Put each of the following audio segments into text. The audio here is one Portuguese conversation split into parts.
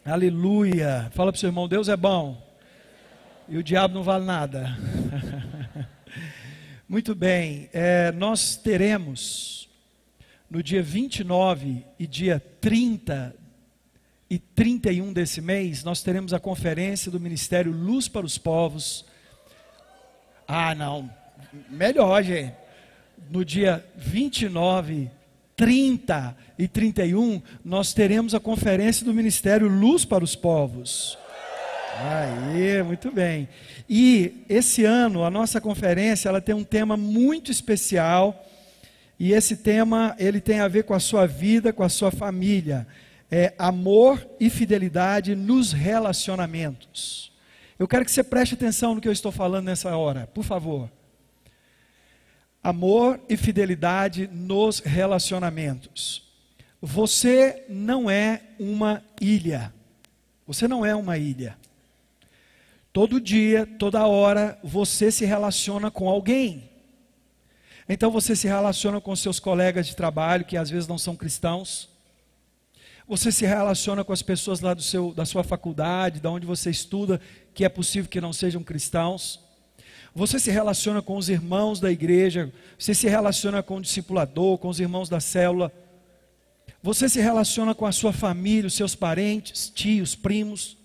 Aleluia. Fala para o seu irmão, Deus é bom. E o diabo não vale nada. Muito bem. Nós teremos no dia 29 e dia 30 e 31 desse mês, nós teremos a conferência do Ministério Luz para os Povos. Ah, não. Melhor, gente. No dia 29, 30 e 31, nós teremos a conferência do Ministério Luz para os Povos. Aí, muito bem. E esse ano, a nossa conferência, ela tem um tema muito especial. E esse tema, ele tem a ver com a sua vida, com a sua família. É amor e fidelidade nos relacionamentos. Eu quero que você preste atenção no que eu estou falando nessa hora, por favor. Amor e fidelidade nos relacionamentos. Você não é uma ilha. Você não é uma ilha. Todo dia, toda hora, você se relaciona com alguém. Então você se relaciona com seus colegas de trabalho, que às vezes não são cristãos. Você se relaciona com as pessoas lá da sua faculdade, da onde você estuda, que é possível que não sejam cristãos. Você se relaciona com os irmãos da igreja, você se relaciona com o discipulador, com os irmãos da célula. Você se relaciona com a sua família, os seus parentes, tios, primos.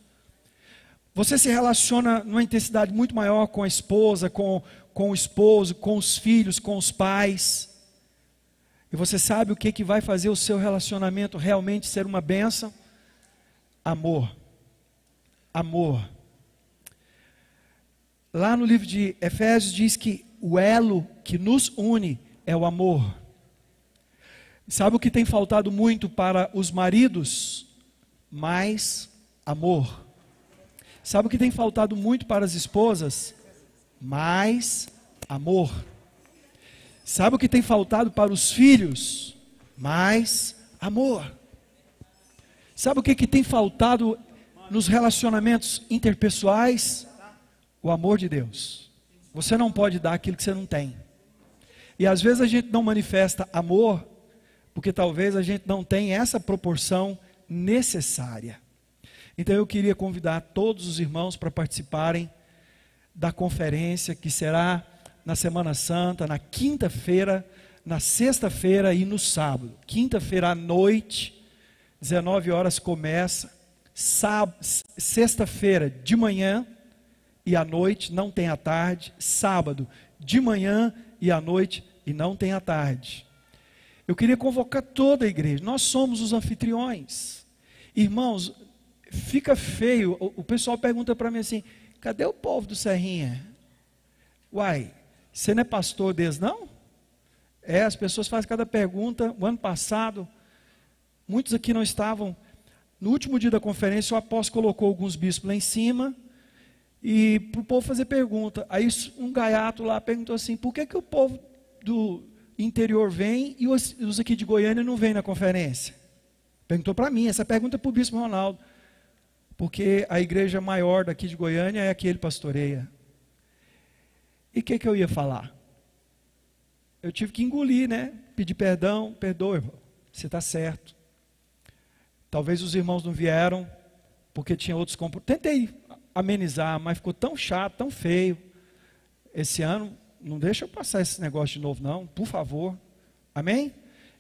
Você se relaciona numa intensidade muito maior com a esposa, com o esposo, com os filhos, com os pais. E você sabe o que vai fazer o seu relacionamento realmente ser uma bênção? Amor. Amor. Lá no livro de Efésios diz que o elo que nos une é o amor. Sabe o que tem faltado muito para os maridos? Mais amor. Sabe o que tem faltado muito para as esposas? Mais amor. Sabe o que tem faltado para os filhos? Mais amor. Sabe o que tem faltado nos relacionamentos interpessoais? O amor de Deus. Você não pode dar aquilo que você não tem. E às vezes a gente não manifesta amor, porque talvez a gente não tenha essa proporção necessária. Então eu queria convidar todos os irmãos para participarem da conferência que será na Semana Santa, na quinta-feira, na sexta-feira e no sábado. Quinta-feira à noite, 19 horas começa. Sexta-feira de manhã e à noite, não tem à tarde. Sábado de manhã e à noite e não tem à tarde. Eu queria convocar toda a igreja. Nós somos os anfitriões. Irmãos, fica feio. O pessoal pergunta para mim assim: cadê o povo do Serrinha? Uai, você não é pastor deles, não? As pessoas fazem cada pergunta. O ano passado, muitos aqui não estavam. No último dia da conferência, o apóstolo colocou alguns bispos lá em cima e para o povo fazer pergunta. Aí um gaiato lá perguntou assim: por que o povo do interior vem e os aqui de Goiânia não vêm na conferência? Perguntou para mim, essa pergunta é para o bispo Ronaldo. Porque a igreja maior daqui de Goiânia é a que ele pastoreia. E o que eu ia falar? Eu tive que engolir, né? Pedir perdão, perdoa, irmão. Você está certo. Talvez os irmãos não vieram, porque tinha outros compromissos. Tentei amenizar, mas ficou tão chato, tão feio. Esse ano, não deixa eu passar esse negócio de novo, não, por favor. Amém?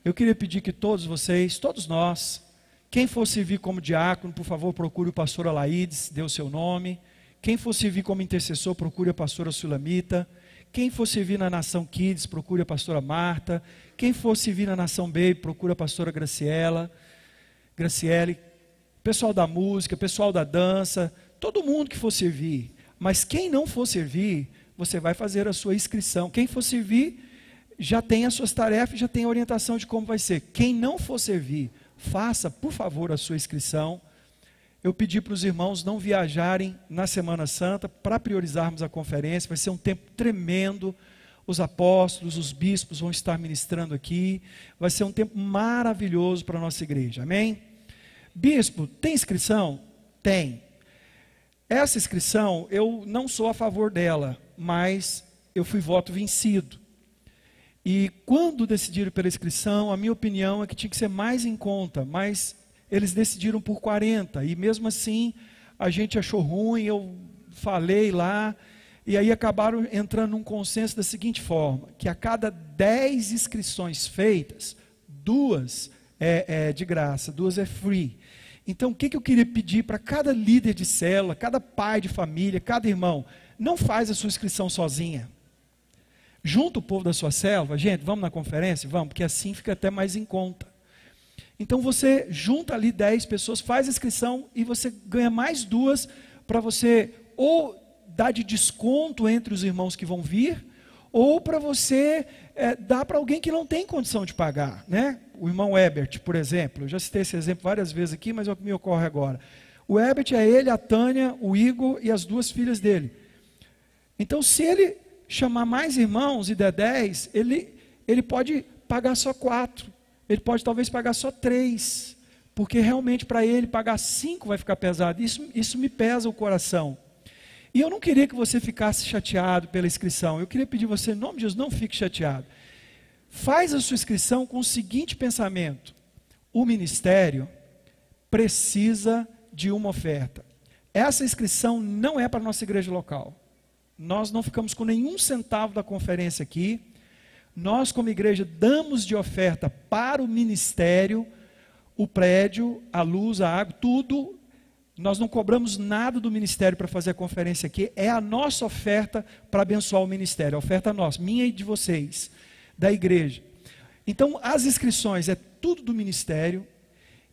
Eu queria pedir que todos vocês, todos nós, quem for servir como diácono, por favor, procure o pastor Alaídes, dê o seu nome. Quem for servir como intercessor, procure a pastora Sulamita. Quem for servir na Nação Kids, procure a pastora Marta. Quem for servir na Nação Baby, procure a pastora Graciele. Pessoal da música, pessoal da dança, todo mundo que for servir. Mas quem não for servir, você vai fazer a sua inscrição. Quem for servir, já tem as suas tarefas, já tem a orientação de como vai ser. Quem não for servir, faça, por favor, a sua inscrição. Eu pedi para os irmãos não viajarem na Semana Santa para priorizarmos a conferência. Vai ser um tempo tremendo. Os apóstolos, os bispos vão estar ministrando aqui. Vai ser um tempo maravilhoso para a nossa igreja. Amém? Bispo, tem inscrição? Tem. Essa inscrição, eu não sou a favor dela, mas eu fui voto vencido. E quando decidiram pela inscrição, a minha opinião é que tinha que ser mais em conta, mais eles decidiram por 40, e mesmo assim a gente achou ruim, eu falei lá, e aí acabaram entrando num consenso da seguinte forma, que a cada 10 inscrições feitas, 2 é de graça, 2 é free. Então o que eu queria pedir para cada líder de célula, cada pai de família, cada irmão, não faz a sua inscrição sozinha. Junta o povo da sua célula, gente, vamos na conferência? Vamos, porque assim fica até mais em conta. Então você junta ali 10 pessoas, faz a inscrição e você ganha mais 2 para você ou dar de desconto entre os irmãos que vão vir, ou para você dar para alguém que não tem condição de pagar, né? O irmão Herbert, por exemplo, eu já citei esse exemplo várias vezes aqui, mas é o que me ocorre agora. O Herbert é ele, a Tânia, o Igor e as 2 filhas dele. Então se ele chamar mais irmãos e der 10, ele pode pagar só 4. Ele pode talvez pagar só 3, porque realmente para ele pagar 5 vai ficar pesado. Isso me pesa o coração. E eu não queria que você ficasse chateado pela inscrição. Eu queria pedir a você, em nome de Jesus, não fique chateado. Faz a sua inscrição com o seguinte pensamento: o ministério precisa de uma oferta. Essa inscrição não é para a nossa igreja local. Nós não ficamos com nenhum centavo da conferência aqui. Nós, como igreja, damos de oferta para o ministério, o prédio, a luz, a água, tudo. Nós não cobramos nada do ministério para fazer a conferência aqui. É a nossa oferta para abençoar o ministério. A oferta nossa, minha e de vocês, da igreja. Então, as inscrições é tudo do ministério.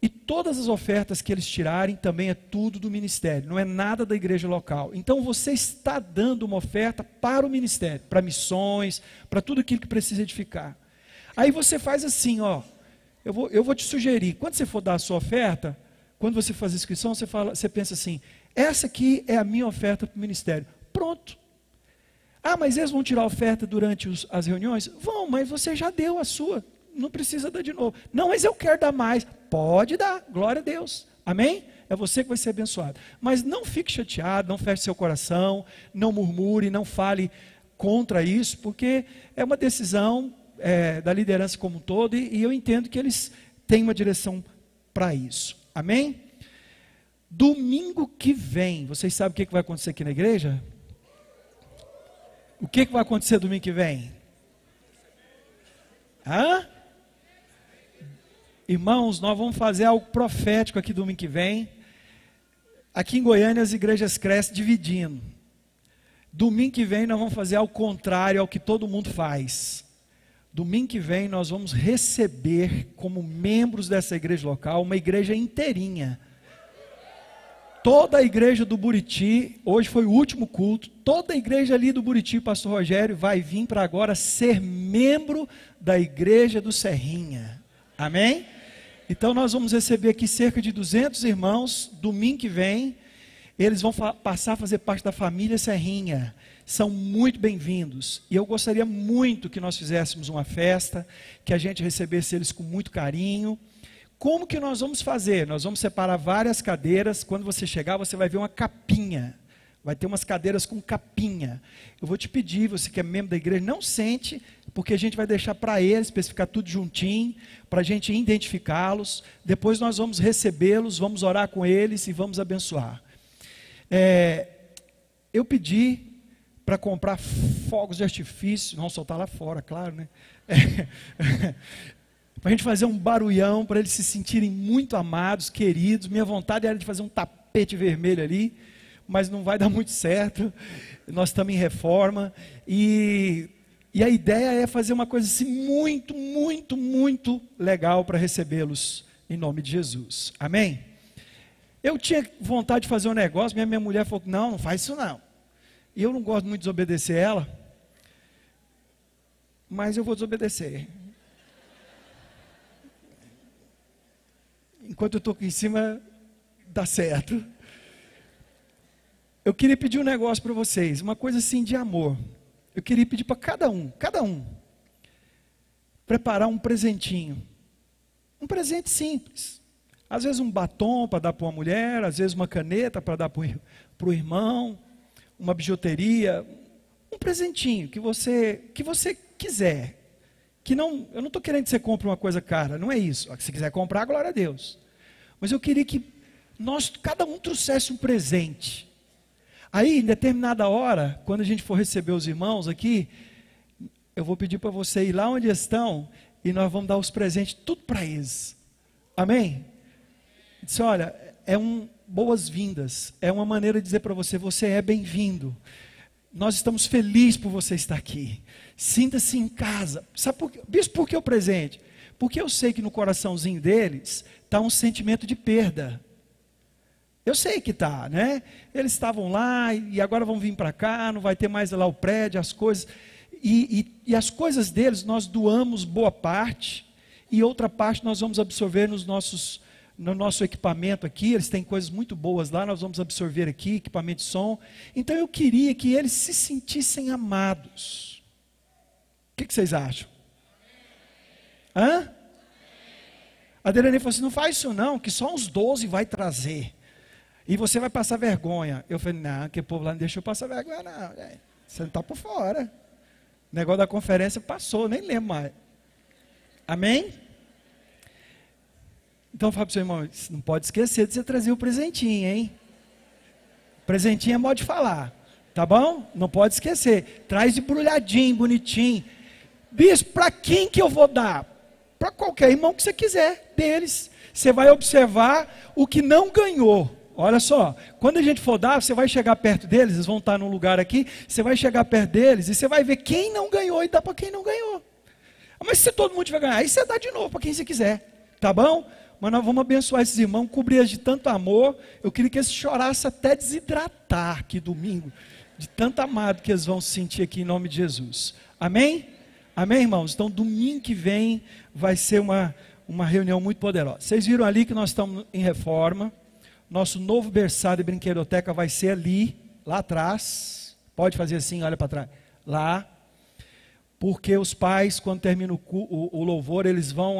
E todas as ofertas que eles tirarem também é tudo do ministério, não é nada da igreja local. Então você está dando uma oferta para o ministério, para missões, para tudo aquilo que precisa edificar. Aí você faz assim, ó, eu vou te sugerir, quando você for dar a sua oferta, quando você faz a inscrição, você pensa assim, essa aqui é a minha oferta para o ministério. Pronto. Ah, mas eles vão tirar a oferta durante as reuniões? Vão, mas você já deu a sua. Não precisa dar de novo. Não, mas eu quero dar mais. Pode dar, glória a Deus. Amém? É você que vai ser abençoado. Mas não fique chateado, não feche seu coração, não murmure, não fale contra isso, porque é uma decisão da liderança como um todo, e eu entendo que eles têm uma direção para isso. Amém? Domingo que vem, vocês sabem o que vai acontecer aqui na igreja? O que vai acontecer domingo que vem? Hã? Irmãos, nós vamos fazer algo profético aqui domingo que vem. Aqui em Goiânia as igrejas crescem dividindo. Domingo que vem nós vamos fazer ao contrário ao que todo mundo faz. Domingo que vem nós vamos receber como membros dessa igreja local uma igreja inteirinha. Toda a igreja do Buriti, hoje foi o último culto, toda a igreja ali do Buriti, pastor Rogério, vai vir para agora ser membro da igreja do Serrinha. Amém? Então nós vamos receber aqui cerca de 200 irmãos, domingo que vem, eles vão passar a fazer parte da família Serrinha, são muito bem-vindos, e eu gostaria muito que nós fizéssemos uma festa, que a gente recebesse eles com muito carinho. Como que nós vamos fazer? Nós vamos separar várias cadeiras, quando você chegar você vai ver uma capinha, vai ter umas cadeiras com capinha. Eu vou te pedir, você que é membro da igreja, não sente, porque a gente vai deixar para eles, para ficar tudo juntinho, para a gente identificá-los, depois nós vamos recebê-los, vamos orar com eles e vamos abençoar. Eu pedi para comprar fogos de artifício, vamos soltar lá fora, claro, né? Para a gente fazer um barulhão, para eles se sentirem muito amados, queridos. Minha vontade era de fazer um tapete vermelho ali, mas não vai dar muito certo. Nós estamos em reforma e a ideia é fazer uma coisa assim muito, muito, muito legal para recebê-los em nome de Jesus. Amém? Eu tinha vontade de fazer um negócio, minha mulher falou, não faz isso não. E eu não gosto muito de desobedecer ela, mas eu vou desobedecer. Enquanto eu estou aqui em cima, dá certo. Eu queria pedir um negócio para vocês, uma coisa assim de amor. Eu queria pedir para cada um, preparar um presentinho. Um presente simples. Às vezes um batom para dar para uma mulher, às vezes uma caneta para dar para o irmão, uma bijuteria, um presentinho que você quiser. Eu não estou querendo que você compre uma coisa cara, não é isso. Se quiser comprar, glória a Deus. Mas eu queria que cada um trouxesse um presente. Aí, em determinada hora, quando a gente for receber os irmãos aqui, eu vou pedir para você ir lá onde estão e nós vamos dar os presentes tudo para eles. Amém? Disse, olha, boas-vindas, é uma maneira de dizer para você, você é bem-vindo. Nós estamos felizes por você estar aqui. Sinta-se em casa. Sabe por quê? Bispo, por que o presente? Porque eu sei que no coraçãozinho deles está um sentimento de perda. Eu sei que está, né? Eles estavam lá e agora vão vir para cá, não vai ter mais lá o prédio, as coisas. E as coisas deles nós doamos boa parte e outra parte nós vamos absorver no nosso equipamento aqui. Eles têm coisas muito boas lá, nós vamos absorver aqui, equipamento de som. Então eu queria que eles se sentissem amados. O que vocês acham? Hã? A Adelene falou assim, não faz isso não, que só uns 12 vai trazer. E você vai passar vergonha. Eu falei, não, que o povo lá não deixou eu passar vergonha não. Você não está por fora. O negócio da conferência passou, nem lembro mais. Amém? Então eu falo para o seu irmão, não pode esquecer de você trazer o presentinho, hein? Presentinho é modo de falar, tá bom? Não pode esquecer. Traz embrulhadinho, bonitinho. Bispo, para quem que eu vou dar? Para qualquer irmão que você quiser deles. Você vai observar o que não ganhou. Olha só, quando a gente for dar, você vai chegar perto deles, eles vão estar num lugar aqui, você vai chegar perto deles e você vai ver quem não ganhou e dá para quem não ganhou. Mas se todo mundo tiver ganhar, aí você dá de novo para quem você quiser, tá bom? Mas nós vamos abençoar esses irmãos, cobrir eles de tanto amor. Eu queria que eles chorassem até desidratar aqui domingo, de tanto amado que eles vão se sentir aqui em nome de Jesus. Amém? Amém, irmãos? Então domingo que vem vai ser uma reunião muito poderosa. Vocês viram ali que nós estamos em reforma. Nosso novo berçário e brinquedoteca vai ser ali, lá atrás. Pode fazer assim, olha para trás. Lá. Porque os pais, quando termina o louvor, eles vão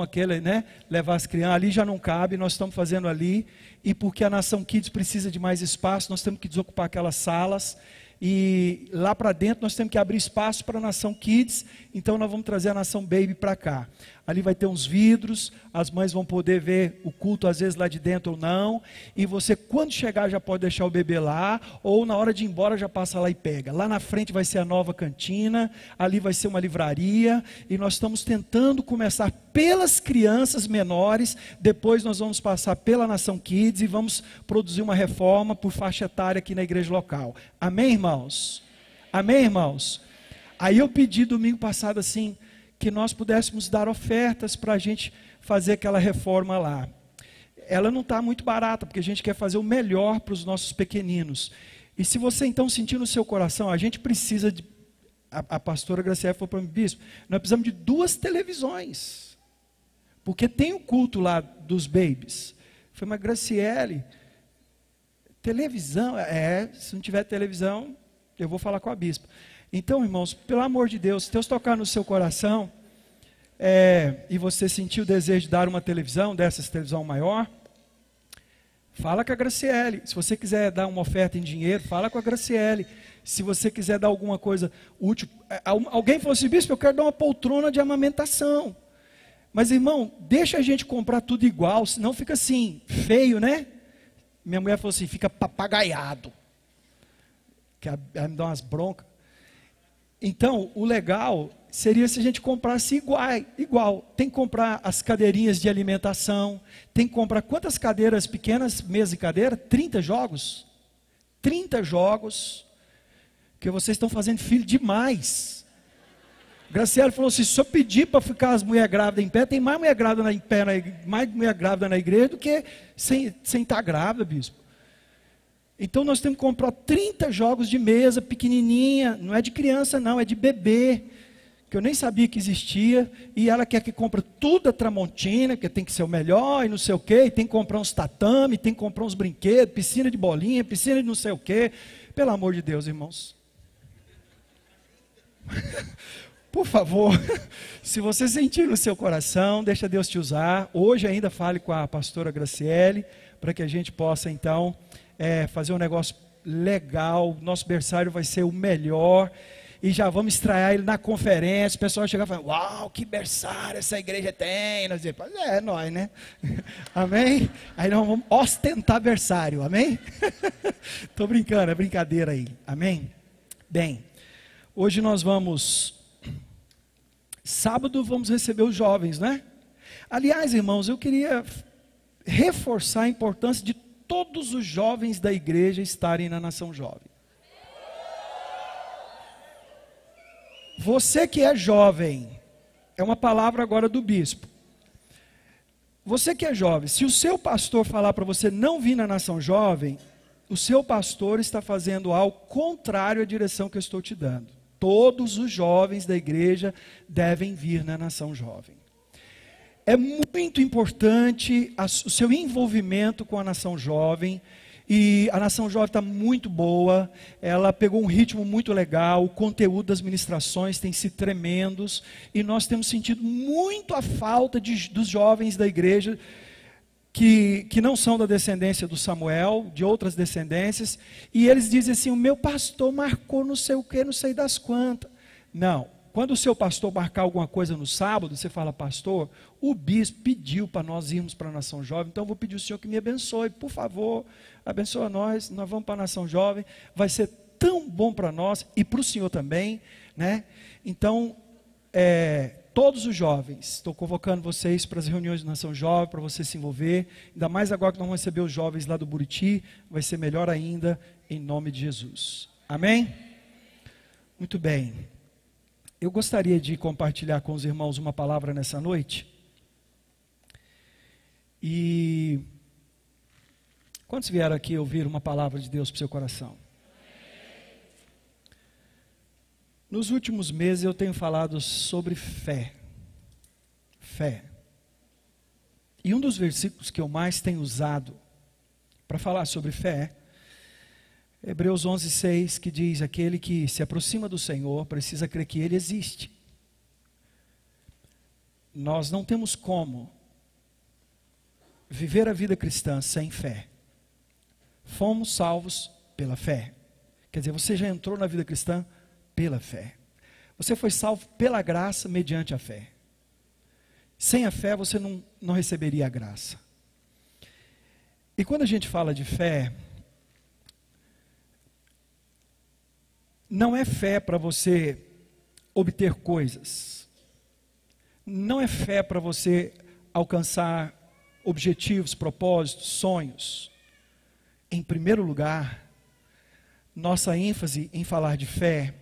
levar as crianças. Ali já não cabe, nós estamos fazendo ali. E porque a Nação Kids precisa de mais espaço, nós temos que desocupar aquelas salas. E lá para dentro nós temos que abrir espaço para a Nação Kids. Então nós vamos trazer a Nação Baby para cá. Ali vai ter uns vidros, as mães vão poder ver o culto às vezes lá de dentro ou não. E você quando chegar já pode deixar o bebê lá, ou na hora de ir embora já passa lá e pega. Lá na frente vai ser a nova cantina, ali vai ser uma livraria. E nós estamos tentando começar pelas crianças menores, depois nós vamos passar pela Nação Kids e vamos produzir uma reforma por faixa etária aqui na igreja local. Amém, irmãos? Amém, irmãos? Aí eu pedi domingo passado assim, que nós pudéssemos dar ofertas para a gente fazer aquela reforma lá. Ela não está muito barata, porque a gente quer fazer o melhor para os nossos pequeninos. E se você então sentir no seu coração, a gente precisa de... A pastora Graciela falou para mim, bispo, nós precisamos de 2 televisões. Porque tem o culto lá dos babies. Eu falei, mas Graciele, televisão? Se não tiver televisão, eu vou falar com a bispa. Então, irmãos, pelo amor de Deus, se Deus tocar no seu coração, e você sentir o desejo de dar uma televisão, dessas televisão maior, fala com a Graciele. Se você quiser dar uma oferta em dinheiro, fala com a Graciele. Se você quiser dar alguma coisa útil, alguém falou assim, bispo, eu quero dar uma poltrona de amamentação. Mas, irmão, deixa a gente comprar tudo igual, senão fica assim, feio, né? Minha mulher falou assim, fica papagaiado. Que ela me dá umas broncas. Então, o legal seria se a gente comprasse igual. Tem que comprar as cadeirinhas de alimentação, tem que comprar quantas cadeiras pequenas, mesa e cadeira? 30 jogos? 30 jogos, porque vocês estão fazendo filho demais. Graciela falou assim, se eu pedir para ficar as mulheres grávidas em pé, tem mais mulher grávida em pé, mais mulher grávida na igreja do que sem estar grávida, bispo. Então nós temos que comprar 30 jogos de mesa pequenininha, não é de criança não, é de bebê, que eu nem sabia que existia, e ela quer que compre tudo a Tramontina, que tem que ser o melhor, e não sei o quê, e tem que comprar uns tatame, tem que comprar uns brinquedos, piscina de bolinha, piscina de não sei o quê. Pelo amor de Deus, irmãos. Por favor, se você sentir no seu coração, deixa Deus te usar. Hoje ainda fale com a pastora Graciele, para que a gente possa então fazer um negócio legal. Nosso berçário vai ser o melhor. e já vamos estrear ele na conferência. O pessoal chega e fala: uau, que berçário essa igreja tem. Nós dizemos: pois é, nós, né? Amém? Aí nós vamos ostentar berçário, amém? Estou brincando, é brincadeira aí, amém? Bem, hoje nós vamos, sábado vamos receber os jovens, né? Aliás, irmãos, eu queria reforçar a importância de todos os jovens da igreja estarem na Nação Jovem. Você que é jovem, é uma palavra agora do bispo. Você que é jovem, se o seu pastor falar para você não vir na Nação Jovem, o seu pastor está fazendo algo contrário à direção que eu estou te dando. Todos os jovens da igreja devem vir na Nação Jovem. É muito importante o seu envolvimento com a Nação Jovem, e a Nação Jovem está muito boa, ela pegou um ritmo muito legal, o conteúdo das ministrações tem sido tremendos, e nós temos sentido muito a falta dos jovens da igreja, que não são da descendência do Samuel, de outras descendências, e eles dizem assim: o meu pastor marcou não sei o que, não sei das quantas. Não. Quando o seu pastor marcar alguma coisa no sábado, você fala: pastor, o bispo pediu para nós irmos para a Nação Jovem, então eu vou pedir ao senhor que me abençoe, por favor, abençoa nós vamos para a Nação Jovem, vai ser tão bom para nós, e para o senhor também, né? Então, todos os jovens, estou convocando vocês para as reuniões da Nação Jovem, para você se envolver, ainda mais agora que nós vamos receber os jovens lá do Buriti, vai ser melhor ainda, em nome de Jesus, amém? Muito bem. Eu gostaria de compartilhar com os irmãos uma palavra nessa noite. E quantos vieram aqui ouvir uma palavra de Deus para o seu coração? Nos últimos meses eu tenho falado sobre fé. Fé. E um dos versículos que eu mais tenho usado para falar sobre fé é Hebreus 11:6, que diz: aquele que se aproxima do Senhor precisa crer que Ele existe. Nós não temos como viver a vida cristã sem fé. Fomos salvos pela fé. Quer dizer, você já entrou na vida cristã pela fé. Você foi salvo pela graça mediante a fé. Sem a fé você não receberia a graça. E quando a gente fala de fé, não é fé para você obter coisas. Não é fé para você alcançar objetivos, propósitos, sonhos. Em primeiro lugar, nossa ênfase em falar de fé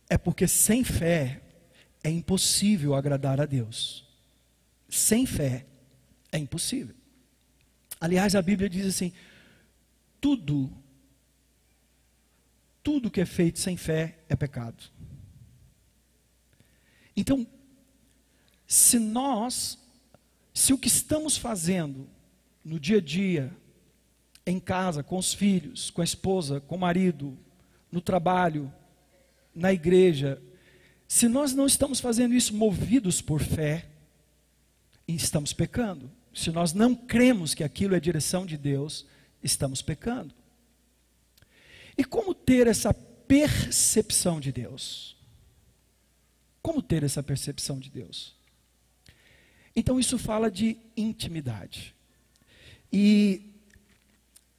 é porque sem fé é impossível agradar a Deus. Sem fé é impossível. Aliás, a Bíblia diz assim: tudo que é feito sem fé é pecado. Então, se o que estamos fazendo no dia a dia, em casa, com os filhos, com a esposa, com o marido, no trabalho, na igreja, se nós não estamos fazendo isso movidos por fé, estamos pecando. Se nós não cremos que aquilo é direção de Deus, estamos pecando. E como ter essa percepção de Deus? Como ter essa percepção de Deus? Então isso fala de intimidade. E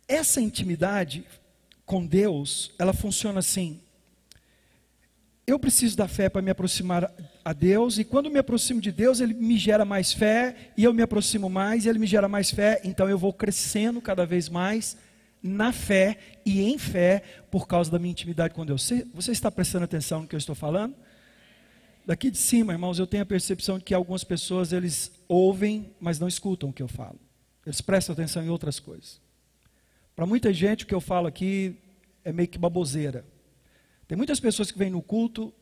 essa intimidade com Deus, ela funciona assim: eu preciso da fé para me aproximar a Deus, e quando me aproximo de Deus, Ele me gera mais fé, e eu me aproximo mais, e Ele me gera mais fé, então eu vou crescendo cada vez mais na fé e em fé, por causa da minha intimidade com Deus. Você está prestando atenção no que eu estou falando? Daqui de cima, irmãos, eu tenho a percepção de que algumas pessoas, eles ouvem, mas não escutam o que eu falo. Eles prestam atenção em outras coisas. Para muita gente, o que eu falo aqui é meio que baboseira. Tem muitas pessoas que vêm no culto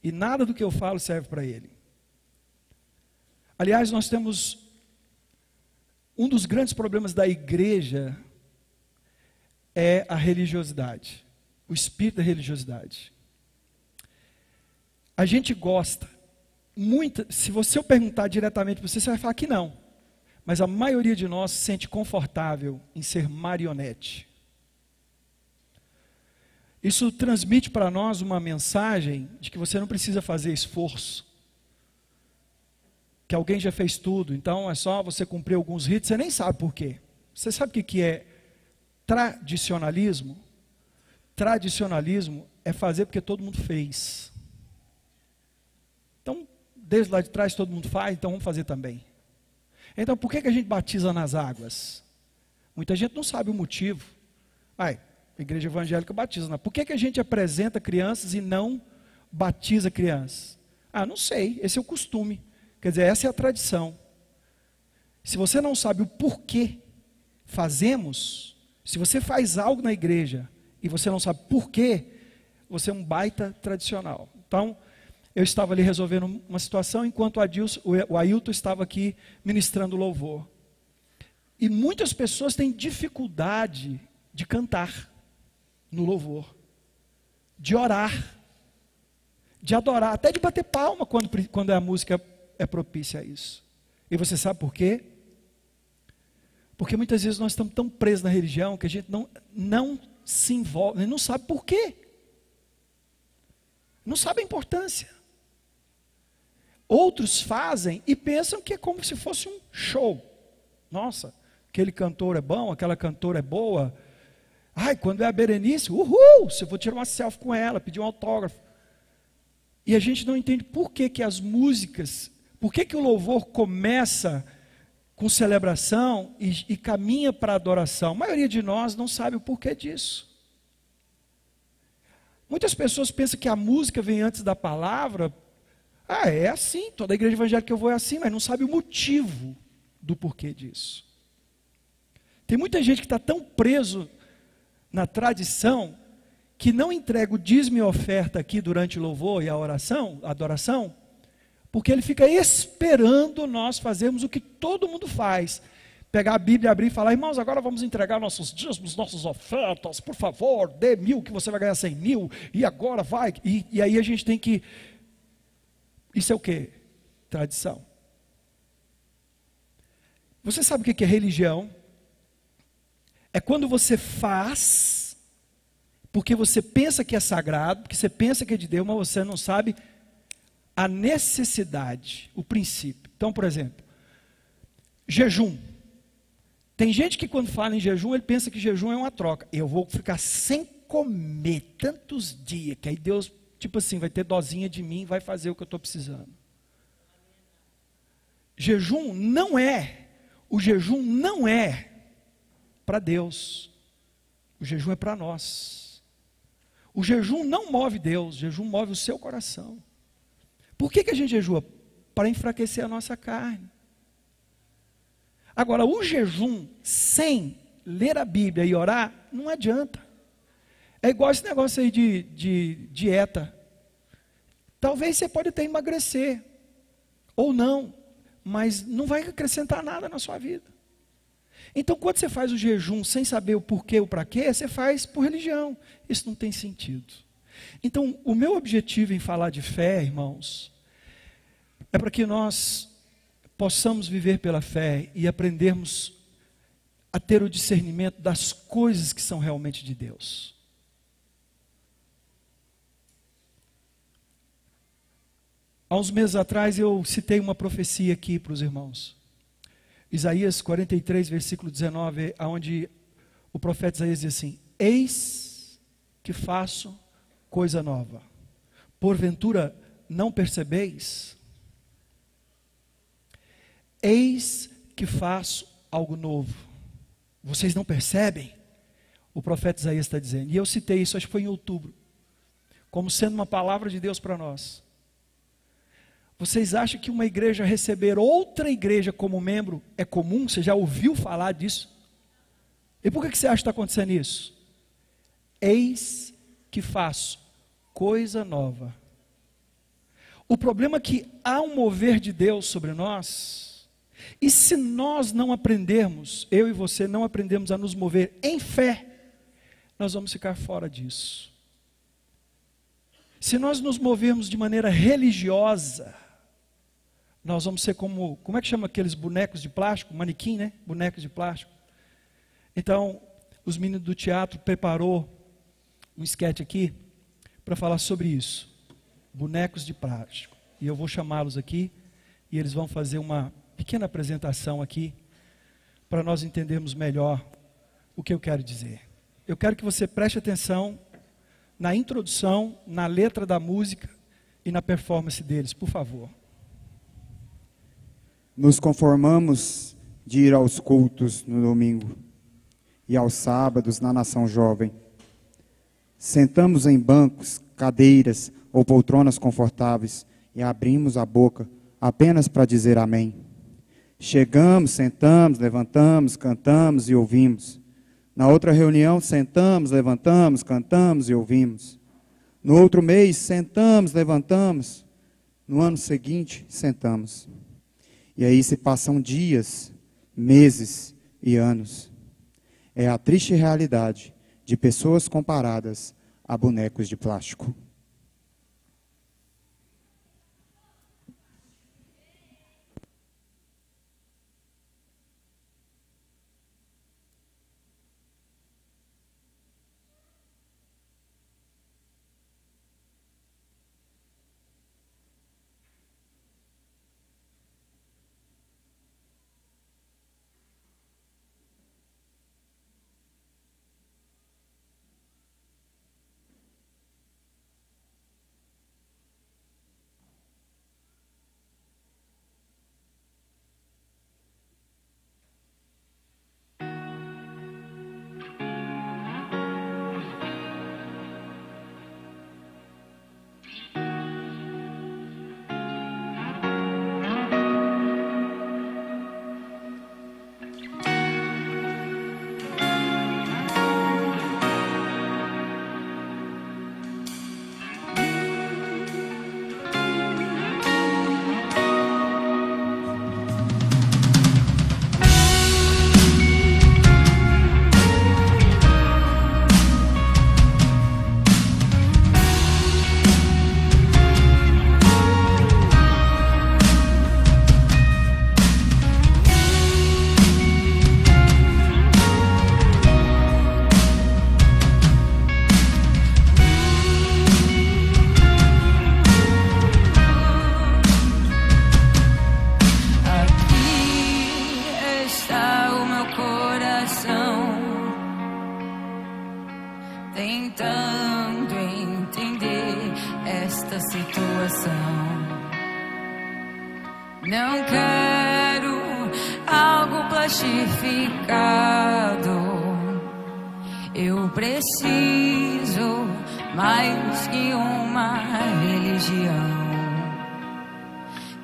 e nada do que eu falo serve para ele. Aliás, nós temos um dos grandes problemas da igreja é a religiosidade, o espírito da religiosidade. A gente gosta, se eu perguntar diretamente para você, você vai falar que não. Mas a maioria de nós se sente confortável em ser marionete. Isso transmite para nós uma mensagem de que você não precisa fazer esforço, que alguém já fez tudo, então é só você cumprir alguns ritos, você nem sabe por quê. Você sabe o que é tradicionalismo? Tradicionalismo é fazer porque todo mundo fez. Então, desde lá de trás todo mundo faz, então vamos fazer também. Então, por que a gente batiza nas águas? Muita gente não sabe o motivo. A igreja evangélica batiza. Por que a gente apresenta crianças e não batiza crianças? Não sei, esse é o costume. Quer dizer, essa é a tradição. Se você não sabe o porquê fazemos, se você faz algo na igreja e você não sabe porquê, você é um baita tradicional. Então, eu estava ali resolvendo uma situação, enquanto o Ailton estava aqui ministrando louvor. E muitas pessoas têm dificuldade de cantar no louvor, de orar, de adorar, até de bater palma quando a música é propícia a isso. E você sabe por quê? Porque muitas vezes nós estamos tão presos na religião que a gente não se envolve, não sabe por quê. Não sabe a importância. Outros fazem e pensam que é como se fosse um show. Nossa, aquele cantor é bom, aquela cantora é boa. Quando é a Berenice, uhul, se eu vou tirar uma selfie com ela, pedir um autógrafo. E a gente não entende por que as músicas, por que o louvor começa com celebração e caminha para a adoração. A maioria de nós não sabe o porquê disso. Muitas pessoas pensam que a música vem antes da palavra. É assim, toda a igreja evangélica que eu vou é assim, mas não sabe o motivo do porquê disso. Tem muita gente que está tão preso na tradição, que não entrega o dízimo e oferta aqui durante o louvor e a oração, a adoração, porque ele fica esperando nós fazermos o que todo mundo faz. Pegar a Bíblia, abrir e falar: irmãos, agora vamos entregar nossos dízimos, nossas ofertas, por favor, dê 1.000 que você vai ganhar 100.000, e agora vai. E aí a gente tem que... Isso é o quê? Tradição. Você sabe o que é religião? É quando você faz, porque você pensa que é sagrado, porque você pensa que é de Deus, mas você não sabe a necessidade, o princípio. Então, por exemplo, jejum. Tem gente que quando fala em jejum, ele pensa que jejum é uma troca. Eu vou ficar sem comer tantos dias, que aí Deus, tipo assim, vai ter dosinha de mim e vai fazer o que eu estou precisando. O jejum não é para Deus. O jejum é para nós. O jejum não move Deus, o jejum move o seu coração. Por que a gente jejua? Para enfraquecer a nossa carne. Agora, o jejum sem ler a Bíblia e orar, não adianta. É igual esse negócio aí de dieta. Talvez você pode até emagrecer, ou não, mas não vai acrescentar nada na sua vida. Então, quando você faz o jejum sem saber o porquê, o para quê, você faz por religião. Isso não tem sentido. Então, o meu objetivo em falar de fé, irmãos, é para que nós possamos viver pela fé e aprendermos a ter o discernimento das coisas que são realmente de Deus. Há uns meses atrás eu citei uma profecia aqui para os irmãos. Isaías 43, versículo 19, onde o profeta Isaías diz assim: eis que faço coisa nova, porventura não percebeis? Eis que faço algo novo, vocês não percebem? O profeta Isaías está dizendo, e eu citei isso, acho que foi em outubro, como sendo uma palavra de Deus para nós. Vocês acham que uma igreja receber outra igreja como membro é comum? Você já ouviu falar disso? E por que você acha que está acontecendo isso? Eis que faço coisa nova. O problema é que há um mover de Deus sobre nós, e se nós não aprendermos, eu e você não aprendemos a nos mover em fé, nós vamos ficar fora disso. Se nós nos movermos de maneira religiosa, nós vamos ser como é que chama aqueles bonecos de plástico? Manequim, né? Bonecos de plástico. Então, os meninos do teatro preparou um sketch aqui para falar sobre isso. Bonecos de plástico. E eu vou chamá-los aqui e eles vão fazer uma pequena apresentação aqui para nós entendermos melhor o que eu quero dizer. Eu quero que você preste atenção na introdução, na letra da música e na performance deles, por favor. Nos conformamos de ir aos cultos no domingo e aos sábados na nação jovem. Sentamos em bancos, cadeiras ou poltronas confortáveis e abrimos a boca apenas para dizer amém. Chegamos, sentamos, levantamos, cantamos e ouvimos. Na outra reunião, sentamos, levantamos, cantamos e ouvimos. No outro mês, sentamos, levantamos. No ano seguinte, sentamos. E aí se passam dias, meses e anos. É a triste realidade de pessoas comparadas a bonecos de plástico. Tentando entender esta situação. Não quero algo plastificado. Eu preciso mais que uma religião.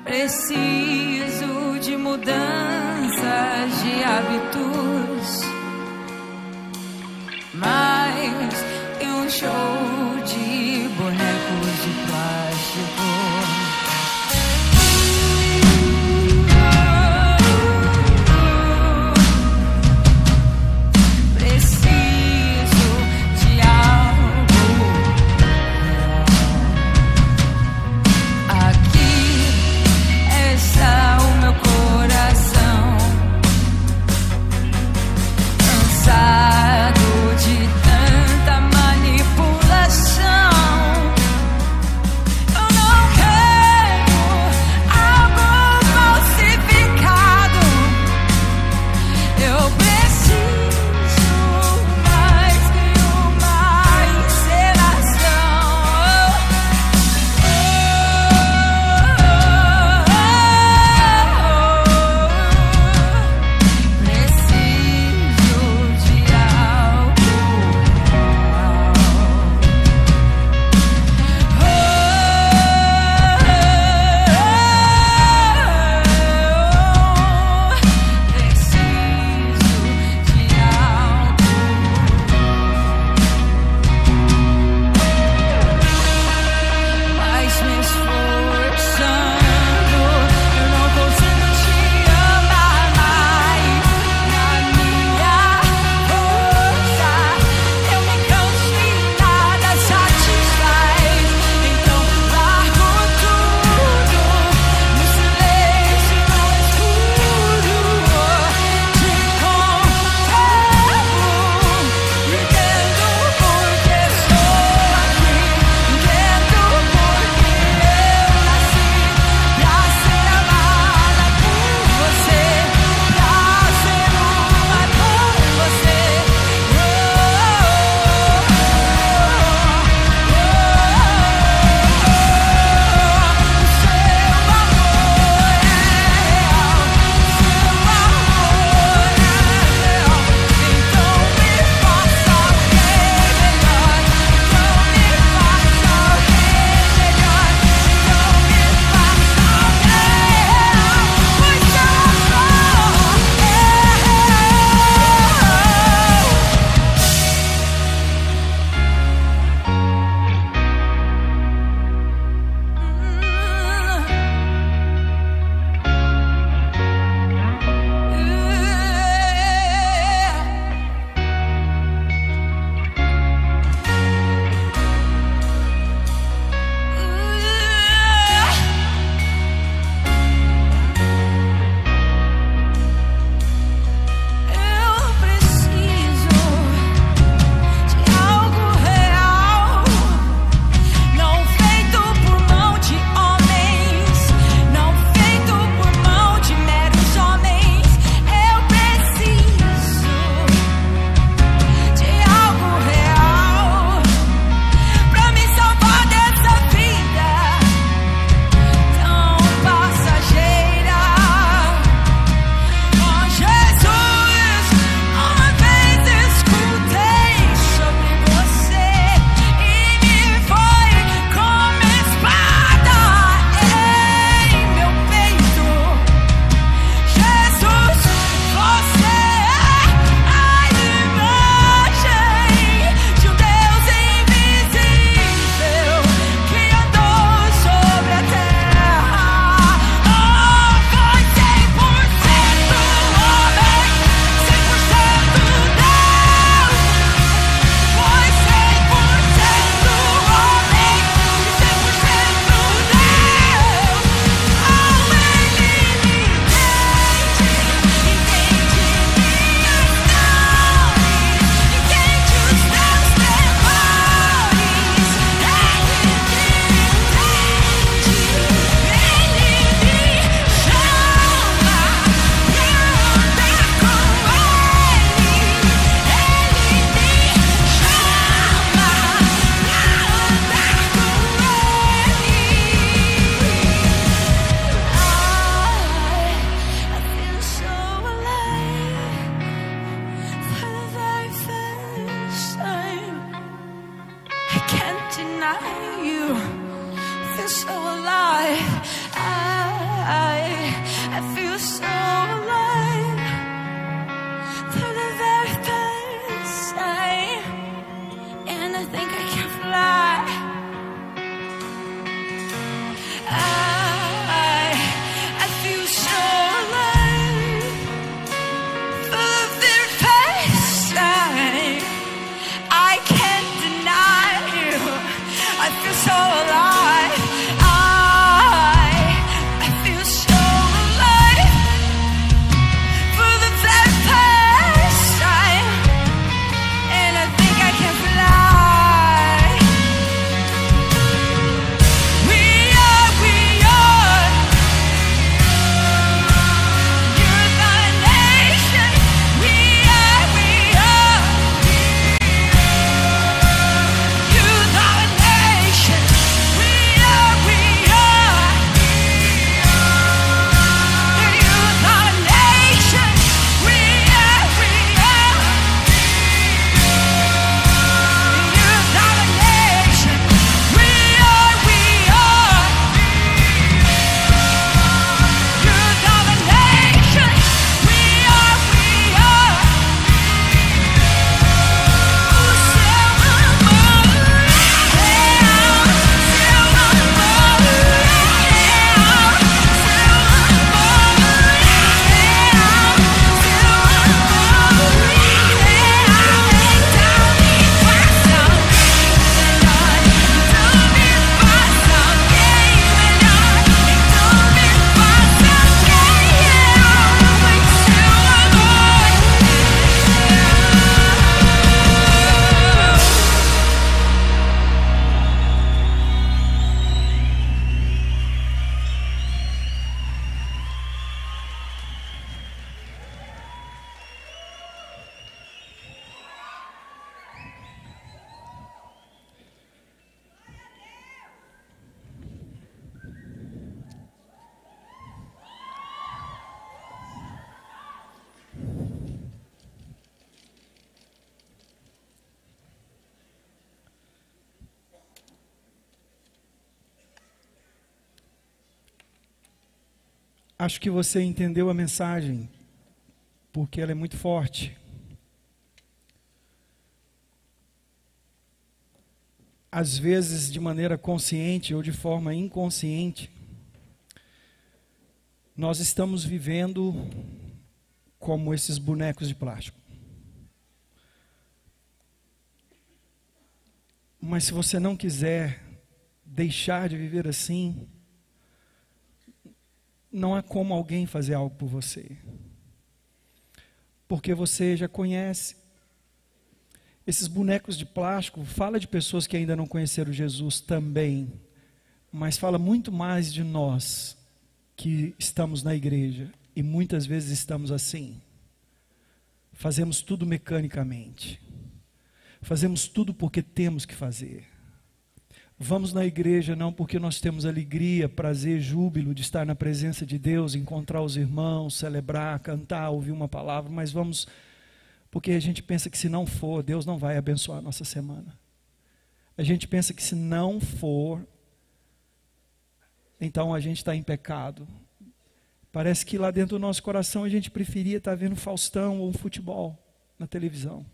Preciso de mudanças de hábitos. Mais que um show de bonecos de plástico. Preciso de algo real. Aqui está o meu coração, cansado de tanta manipulação. you feel so alive. I feel so alive for the very first time, and I think I can fly. I feel so alive for the very first time. I can't deny you. I feel so alive. I feel so alive for the very first time, and I think I can fly. We are. You're the nation. We are. You're the nation. We are. You're the nation. We are. You're the nation. We are. You're domination. We are. Acho que você entendeu a mensagem, porque ela é muito forte. Às vezes, de maneira consciente ou de forma inconsciente, nós estamos vivendo como esses bonecos de plástico. Mas se você não quiser deixar de viver assim, não há como alguém fazer algo por você. Porque você já conhece. Esses bonecos de plástico, fala de pessoas que ainda não conheceram Jesus também, mas fala muito mais de nós que estamos na igreja e muitas vezes estamos assim. Fazemos tudo mecanicamente. Fazemos tudo porque temos que fazer. Vamos na igreja não porque nós temos alegria, prazer, júbilo de estar na presença de Deus, encontrar os irmãos, celebrar, cantar, ouvir uma palavra, mas vamos porque a gente pensa que se não for, Deus não vai abençoar a nossa semana. A gente pensa que se não for, então a gente está em pecado. Parece que lá dentro do nosso coração a gente preferia estar vendo Faustão ou um futebol na televisão.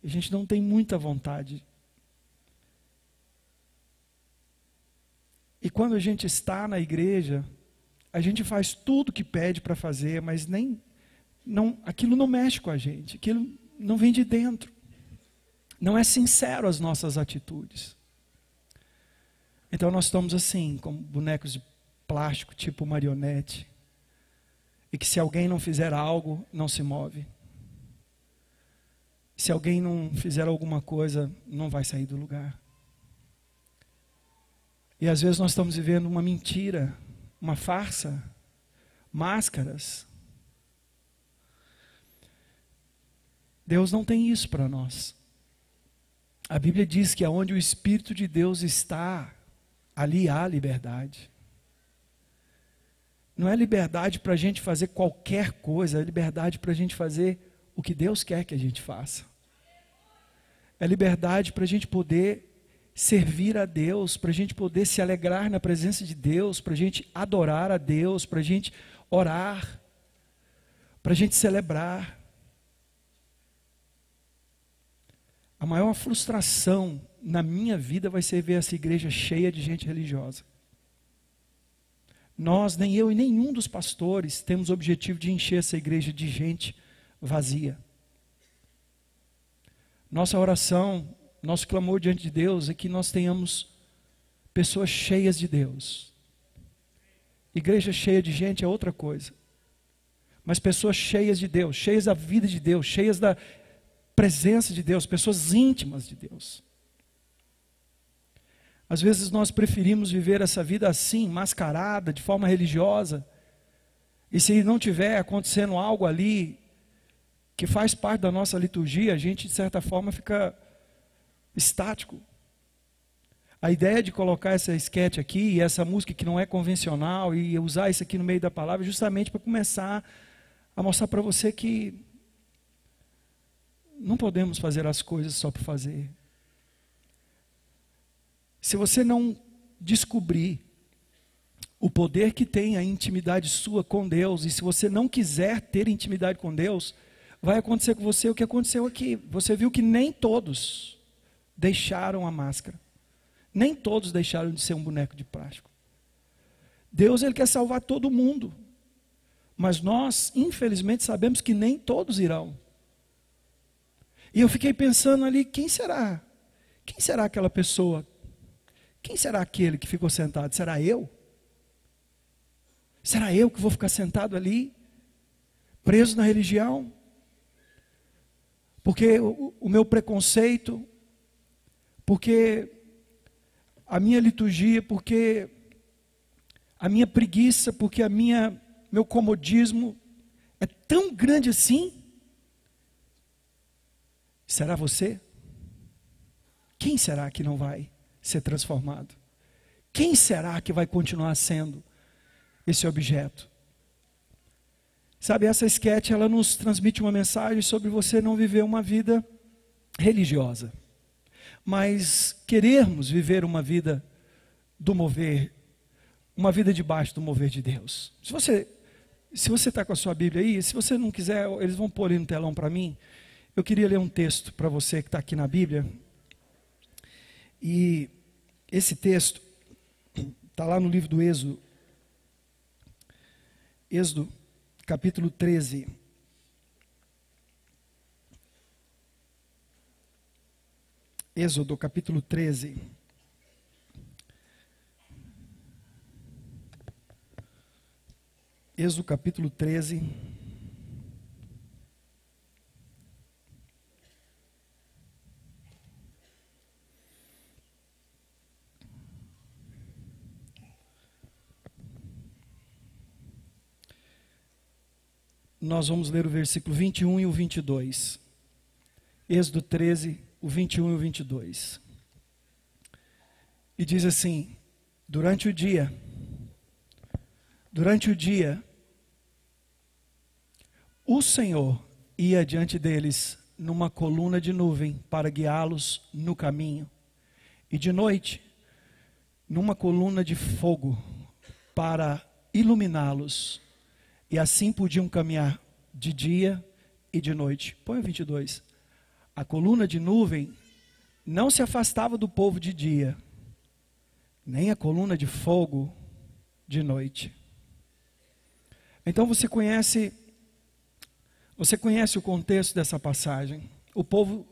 A gente não tem muita vontade. E quando a gente está na igreja, a gente faz tudo que pede para fazer, mas aquilo não mexe com a gente, aquilo não vem de dentro. Não é sincero as nossas atitudes. Então nós estamos assim, como bonecos de plástico, tipo marionete, e que se alguém não fizer algo, não se move. Se alguém não fizer alguma coisa, não vai sair do lugar. E às vezes nós estamos vivendo uma mentira, uma farsa, máscaras. Deus não tem isso para nós. A Bíblia diz que aonde o Espírito de Deus está, ali há liberdade. Não é liberdade para a gente fazer qualquer coisa, é liberdade para a gente fazer o que Deus quer que a gente faça. É liberdade para a gente poder servir a Deus, para a gente poder se alegrar na presença de Deus, para a gente adorar a Deus, para a gente orar, para a gente celebrar. A maior frustração na minha vida vai ser ver essa igreja cheia de gente religiosa. Nós, nem eu e nenhum dos pastores, temos o objetivo de encher essa igreja de gente vazia. Nossa oração, nosso clamor diante de Deus é que nós tenhamos pessoas cheias de Deus. Igreja cheia de gente é outra coisa. Mas pessoas cheias de Deus, cheias da vida de Deus, cheias da presença de Deus, pessoas íntimas de Deus. Às vezes nós preferimos viver essa vida assim, mascarada, de forma religiosa. E se não tiver acontecendo algo ali que faz parte da nossa liturgia, a gente de certa forma fica estático. A ideia de colocar essa esquete aqui, e essa música que não é convencional, e usar isso aqui no meio da palavra, justamente para começar a mostrar para você que não podemos fazer as coisas só por fazer. Se você não descobrir o poder que tem a intimidade sua com Deus, e se você não quiser ter intimidade com Deus, vai acontecer com você o que aconteceu aqui. Você viu que nem todos deixaram a máscara. Nem todos deixaram de ser um boneco de plástico. Deus, Ele quer salvar todo mundo. Mas nós, infelizmente, sabemos que nem todos irão. E eu fiquei pensando ali, quem será? Quem será aquela pessoa? Quem será aquele que ficou sentado? Será eu? Será eu que vou ficar sentado ali, preso na religião? Porque o meu preconceito, porque a minha liturgia, porque a minha preguiça, porque meu comodismo é tão grande assim? Será você? Quem será que não vai ser transformado? Quem será que vai continuar sendo esse objeto? Sabe, essa esquete, ela nos transmite uma mensagem sobre você não viver uma vida religiosa, mas querermos viver uma vida do mover, uma vida debaixo do mover de Deus. Se você está com a sua Bíblia aí, se você não quiser, eles vão pôr aí no telão para mim. Eu queria ler um texto para você que está aqui na Bíblia. E esse texto está lá no livro do Êxodo. Êxodo, capítulo 13. Êxodo, capítulo 13. Êxodo, capítulo 13. Nós vamos ler o versículo 21 e o 22. Êxodo 13, o 21 e o 22. E diz assim: durante o dia, o Senhor ia diante deles numa coluna de nuvem para guiá-los no caminho, e de noite, numa coluna de fogo para iluminá-los, e assim podiam caminhar de dia e de noite. Põe o 22. A coluna de nuvem não se afastava do povo de dia, nem a coluna de fogo de noite. Então você conhece o contexto dessa passagem. O povo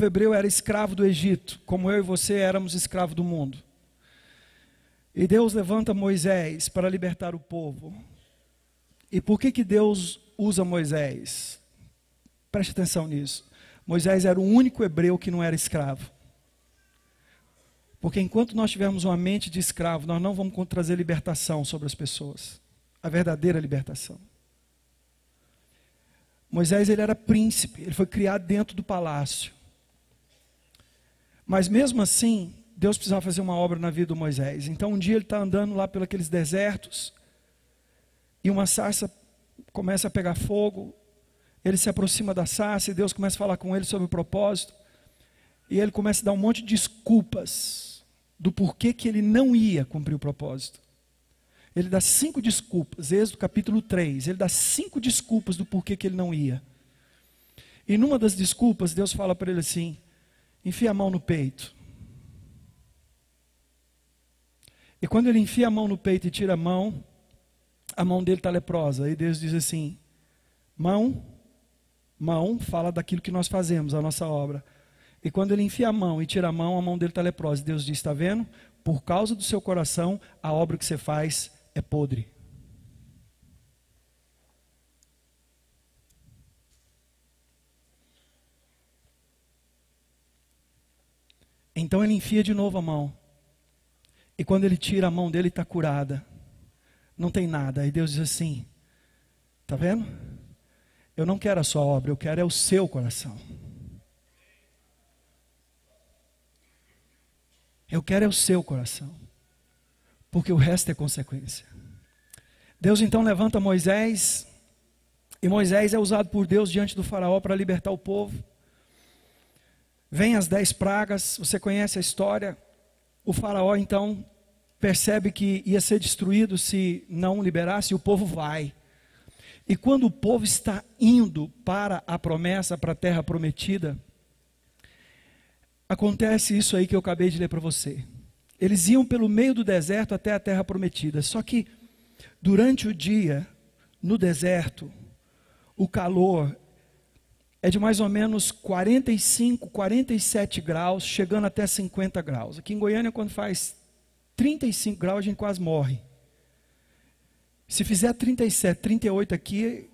hebreu era escravo do Egito, como eu e você éramos escravos do mundo. E Deus levanta Moisés para libertar o povo. E por que Deus usa Moisés? Preste atenção nisso. Moisés era o único hebreu que não era escravo. Porque enquanto nós tivermos uma mente de escravo, nós não vamos trazer libertação sobre as pessoas. A verdadeira libertação. Moisés, ele era príncipe, ele foi criado dentro do palácio. Mas mesmo assim, Deus precisava fazer uma obra na vida do Moisés. Então um dia ele está andando lá pelos aqueles desertos, e uma sarça começa a pegar fogo. Ele se aproxima da sarça e Deus começa a falar com ele sobre o propósito. E ele começa a dar um monte de desculpas do porquê que ele não ia cumprir o propósito. Ele dá 5 desculpas, Êxodo capítulo 3, ele dá 5 desculpas do porquê que ele não ia. E numa das desculpas, Deus fala para ele assim: enfia a mão no peito. E quando ele enfia a mão no peito e tira a mão dele está leprosa. E Deus diz assim: mão, fala daquilo que nós fazemos, a nossa obra. E quando ele enfia a mão e tira a mão dele está leprosa. Deus diz: está vendo? Por causa do seu coração, a obra que você faz é podre. Então ele enfia de novo a mão. E quando ele tira a mão dele, está curada. Não tem nada. Aí Deus diz assim: está vendo? Eu não quero a sua obra, eu quero é o seu coração. Eu quero é o seu coração. Porque o resto é consequência. Deus então levanta Moisés. E Moisés é usado por Deus diante do faraó para libertar o povo. Vem as 10 pragas, você conhece a história. O faraó então percebe que ia ser destruído se não liberasse, e o povo vai. E quando o povo está indo para a promessa, para a terra prometida, acontece isso aí que eu acabei de ler para você. Eles iam pelo meio do deserto até a terra prometida. Só que durante o dia, no deserto, o calor é de mais ou menos 45, 47 graus, chegando até 50 graus. Aqui em Goiânia, quando faz 35 graus, a gente quase morre. Se fizer 37, 38 aqui,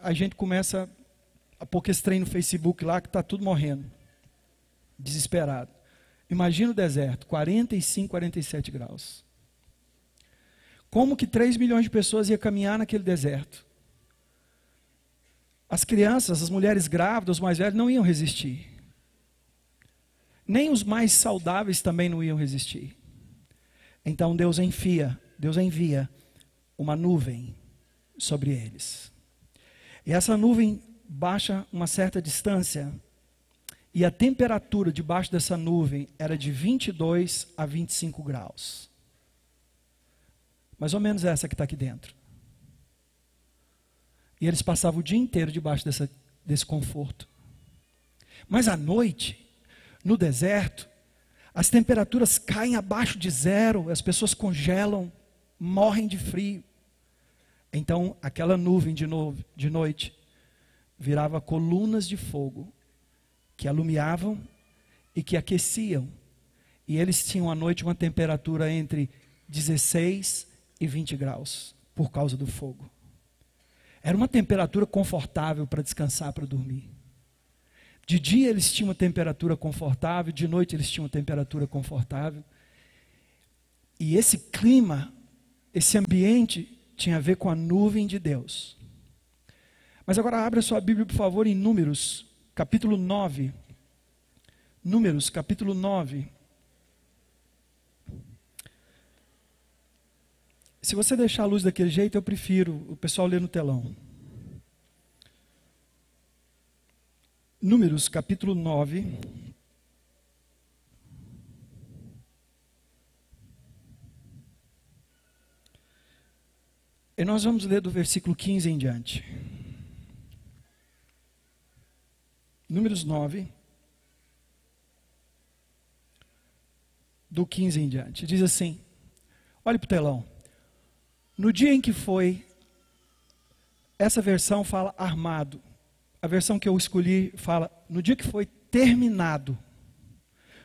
a gente começa a pôr esse trem no Facebook lá, que está tudo morrendo. Desesperado. Imagina o deserto, 45, 47 graus. Como que 3 milhões de pessoas iam caminhar naquele deserto? As crianças, as mulheres grávidas, os mais velhos não iam resistir. Nem os mais saudáveis também não iam resistir. Então Deus envia uma nuvem sobre eles. E essa nuvem baixa uma certa distância. E a temperatura debaixo dessa nuvem era de 22 a 25 graus. Mais ou menos essa que está aqui dentro. E eles passavam o dia inteiro debaixo desse conforto. Mas à noite, no deserto, as temperaturas caem abaixo de 0, as pessoas congelam, morrem de frio. Então, aquela nuvem de noite virava colunas de fogo que alumiavam e que aqueciam. E eles tinham à noite uma temperatura entre 16 e 20 graus, por causa do fogo. Era uma temperatura confortável para descansar, para dormir. De dia eles tinham uma temperatura confortável, de noite eles tinham uma temperatura confortável. E esse clima, esse ambiente, tinha a ver com a nuvem de Deus. Mas agora abra sua Bíblia, por favor, em Números, capítulo 9. Números, capítulo 9. Se você deixar a luz daquele jeito, eu prefiro o pessoal ler no telão. Números, capítulo 9. E nós vamos ler do versículo 15 em diante. Números 9, do 15 em diante. Diz assim, olhe para o telão. No dia em que foi, essa versão fala armado. A versão que eu escolhi fala, no dia que foi terminado.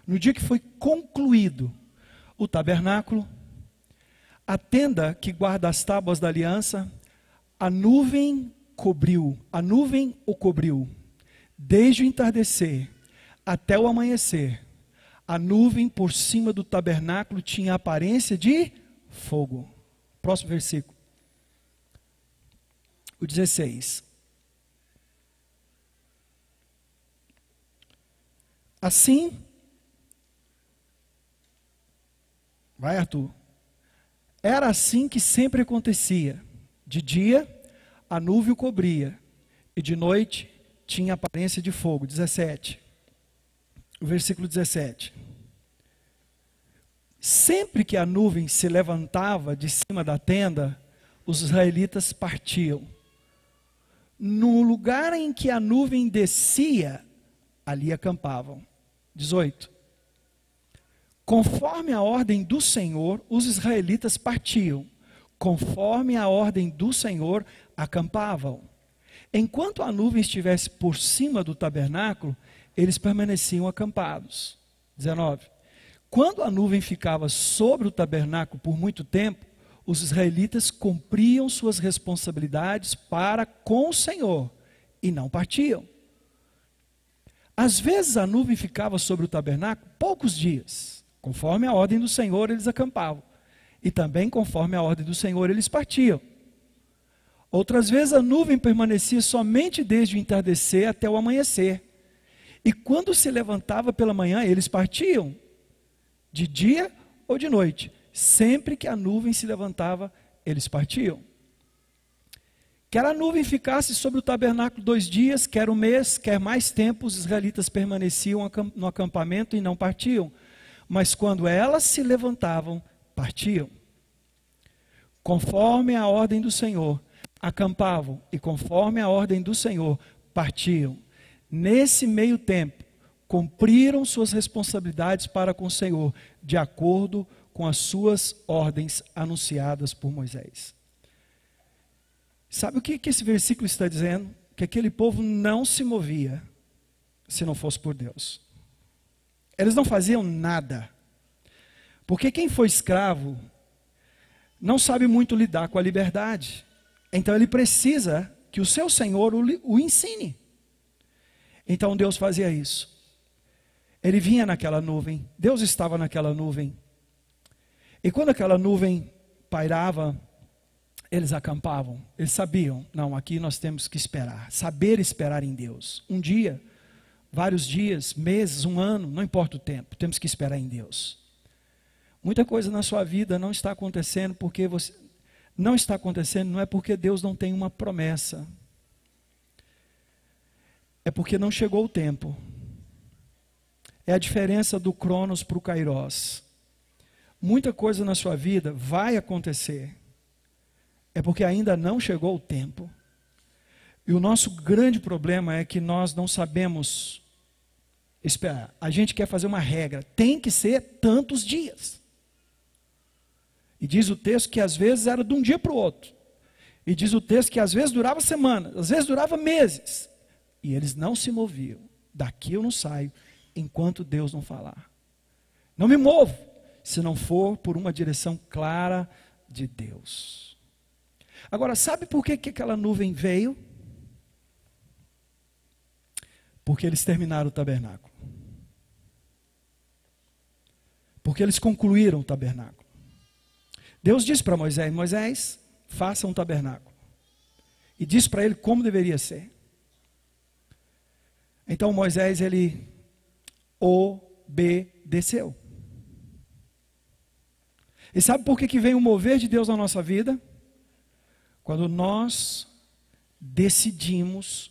No dia que foi concluído o tabernáculo, a tenda que guarda as tábuas da aliança, a nuvem o cobriu. Desde o entardecer até o amanhecer, a nuvem por cima do tabernáculo tinha a aparência de fogo. Próximo versículo. O 16. Assim, vai Arthur, era assim que sempre acontecia. De dia, a nuvem o cobria, e de noite tinha aparência de fogo. 17. o versículo 17. Sempre que a nuvem se levantava de cima da tenda, os israelitas partiam. No lugar em que a nuvem descia, ali acampavam. 18. Conforme a ordem do Senhor, os israelitas partiam. Conforme a ordem do Senhor, acampavam. Enquanto a nuvem estivesse por cima do tabernáculo, eles permaneciam acampados. 19. Quando a nuvem ficava sobre o tabernáculo por muito tempo, os israelitas cumpriam suas responsabilidades para com o Senhor e não partiam. Às vezes a nuvem ficava sobre o tabernáculo poucos dias. Conforme a ordem do Senhor, eles acampavam. E também conforme a ordem do Senhor, eles partiam. Outras vezes a nuvem permanecia somente desde o entardecer até o amanhecer. E quando se levantava pela manhã, eles partiam, de dia ou de noite. Sempre que a nuvem se levantava, eles partiam. Quer a nuvem ficasse sobre o tabernáculo 2 dias, quer um mês, quer mais tempo, os israelitas permaneciam no acampamento e não partiam. Mas quando elas se levantavam, partiam. Conforme a ordem do Senhor, acampavam, e conforme a ordem do Senhor, partiam. Nesse meio tempo, cumpriram suas responsabilidades para com o Senhor, de acordo com as suas ordens anunciadas por Moisés. Sabe o que esse versículo está dizendo? Que aquele povo não se movia se não fosse por Deus. Eles não faziam nada. Porque quem foi escravo não sabe muito lidar com a liberdade. Então ele precisa que o seu Senhor o ensine. Então Deus fazia isso. Ele vinha naquela nuvem, Deus estava naquela nuvem. E quando aquela nuvem pairava, eles acampavam. Eles sabiam, não, aqui nós temos que esperar. Saber esperar em Deus. Um dia, vários dias, meses, um ano, não importa o tempo, temos que esperar em Deus. Muita coisa na sua vida não está acontecendo porque você... Não está acontecendo, não é porque Deus não tem uma promessa. É porque não chegou o tempo. É a diferença do Cronos para o Kairos. Muita coisa na sua vida vai acontecer. É porque ainda não chegou o tempo. E o nosso grande problema é que nós não sabemos esperar. A gente quer fazer uma regra. Tem que ser tantos dias. E diz o texto que às vezes era de um dia para o outro. E diz o texto que às vezes durava semanas, às vezes durava meses. E eles não se moviam. Daqui eu não saio enquanto Deus não falar. Não me movo se não for por uma direção clara de Deus. Agora, sabe por que aquela nuvem veio? Porque eles terminaram o tabernáculo. Porque eles concluíram o tabernáculo. Deus disse para Moisés: Moisés, faça um tabernáculo. E disse para ele como deveria ser. Então Moisés, ele obedeceu. E sabe por que vem o mover de Deus na nossa vida? Quando nós decidimos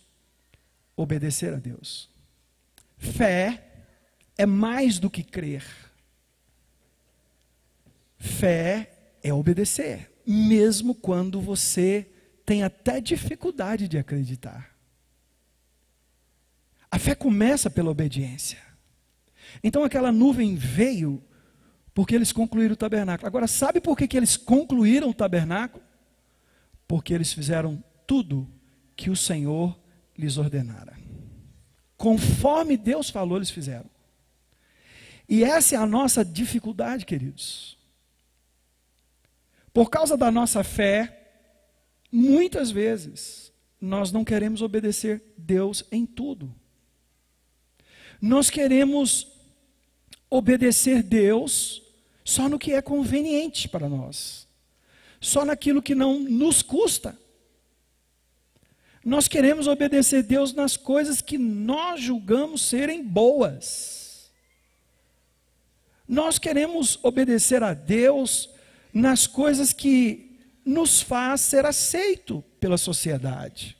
obedecer a Deus. Fé é mais do que crer. Fé é obedecer, mesmo quando você tem até dificuldade de acreditar. A fé começa pela obediência. Então aquela nuvem veio porque eles concluíram o tabernáculo. Agora, sabe por que eles concluíram o tabernáculo? Porque eles fizeram tudo que o Senhor lhes ordenara. Conforme Deus falou, eles fizeram. E essa é a nossa dificuldade, queridos. Por causa da nossa fé, muitas vezes, nós não queremos obedecer Deus em tudo. Nós queremos obedecer Deus só no que é conveniente para nós. Só naquilo que não nos custa. Nós queremos obedecer Deus nas coisas que nós julgamos serem boas. Nós queremos obedecer a Deus nas coisas que nos faz ser aceito pela sociedade.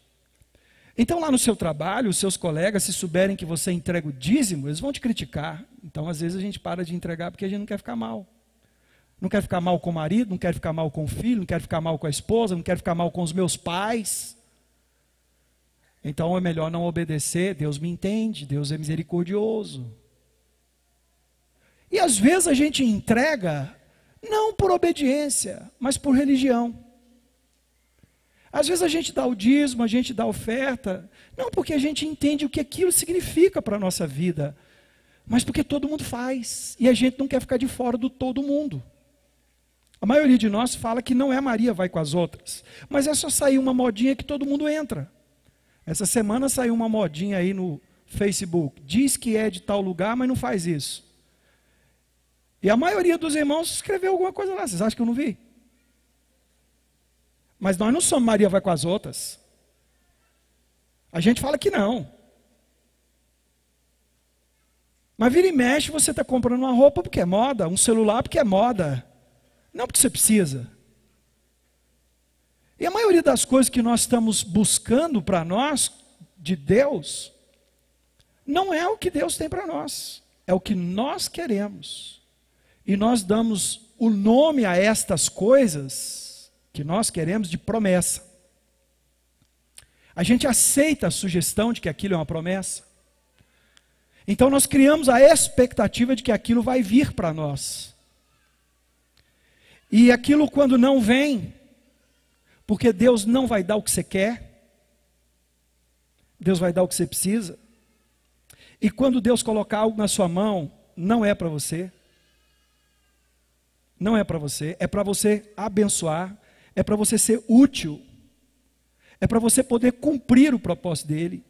Então lá no seu trabalho, os seus colegas, se souberem que você entrega o dízimo, eles vão te criticar. Então às vezes a gente para de entregar porque a gente não quer ficar mal. Não quer ficar mal com o marido, não quer ficar mal com o filho, não quer ficar mal com a esposa, não quer ficar mal com os meus pais. Então é melhor não obedecer, Deus me entende, Deus é misericordioso. E às vezes a gente entrega, não por obediência, mas por religião. Às vezes a gente dá o dízimo, a gente dá a oferta, não porque a gente entende o que aquilo significa para a nossa vida, mas porque todo mundo faz, e a gente não quer ficar de fora do todo mundo. A maioria de nós fala que não é Maria vai com as outras, mas é só sair uma modinha que todo mundo entra. Essa semana saiu uma modinha aí no Facebook, diz que é de tal lugar, mas não faz isso. E a maioria dos irmãos escreveu alguma coisa lá, vocês acham que eu não vi? Mas nós não somos Maria vai com as outras. A gente fala que não. Mas vira e mexe, você está comprando uma roupa porque é moda, um celular porque é moda. Não porque você precisa. E a maioria das coisas que nós estamos buscando para nós, de Deus, não é o que Deus tem para nós. É o que nós queremos. E nós damos o nome a estas coisas que nós queremos de promessa. A gente aceita a sugestão de que aquilo é uma promessa. Então nós criamos a expectativa de que aquilo vai vir para nós. E aquilo quando não vem, porque Deus não vai dar o que você quer, Deus vai dar o que você precisa. E quando Deus colocar algo na sua mão, não é para você. Não é para você, é para você abençoar, é para você ser útil, é para você poder cumprir o propósito dele.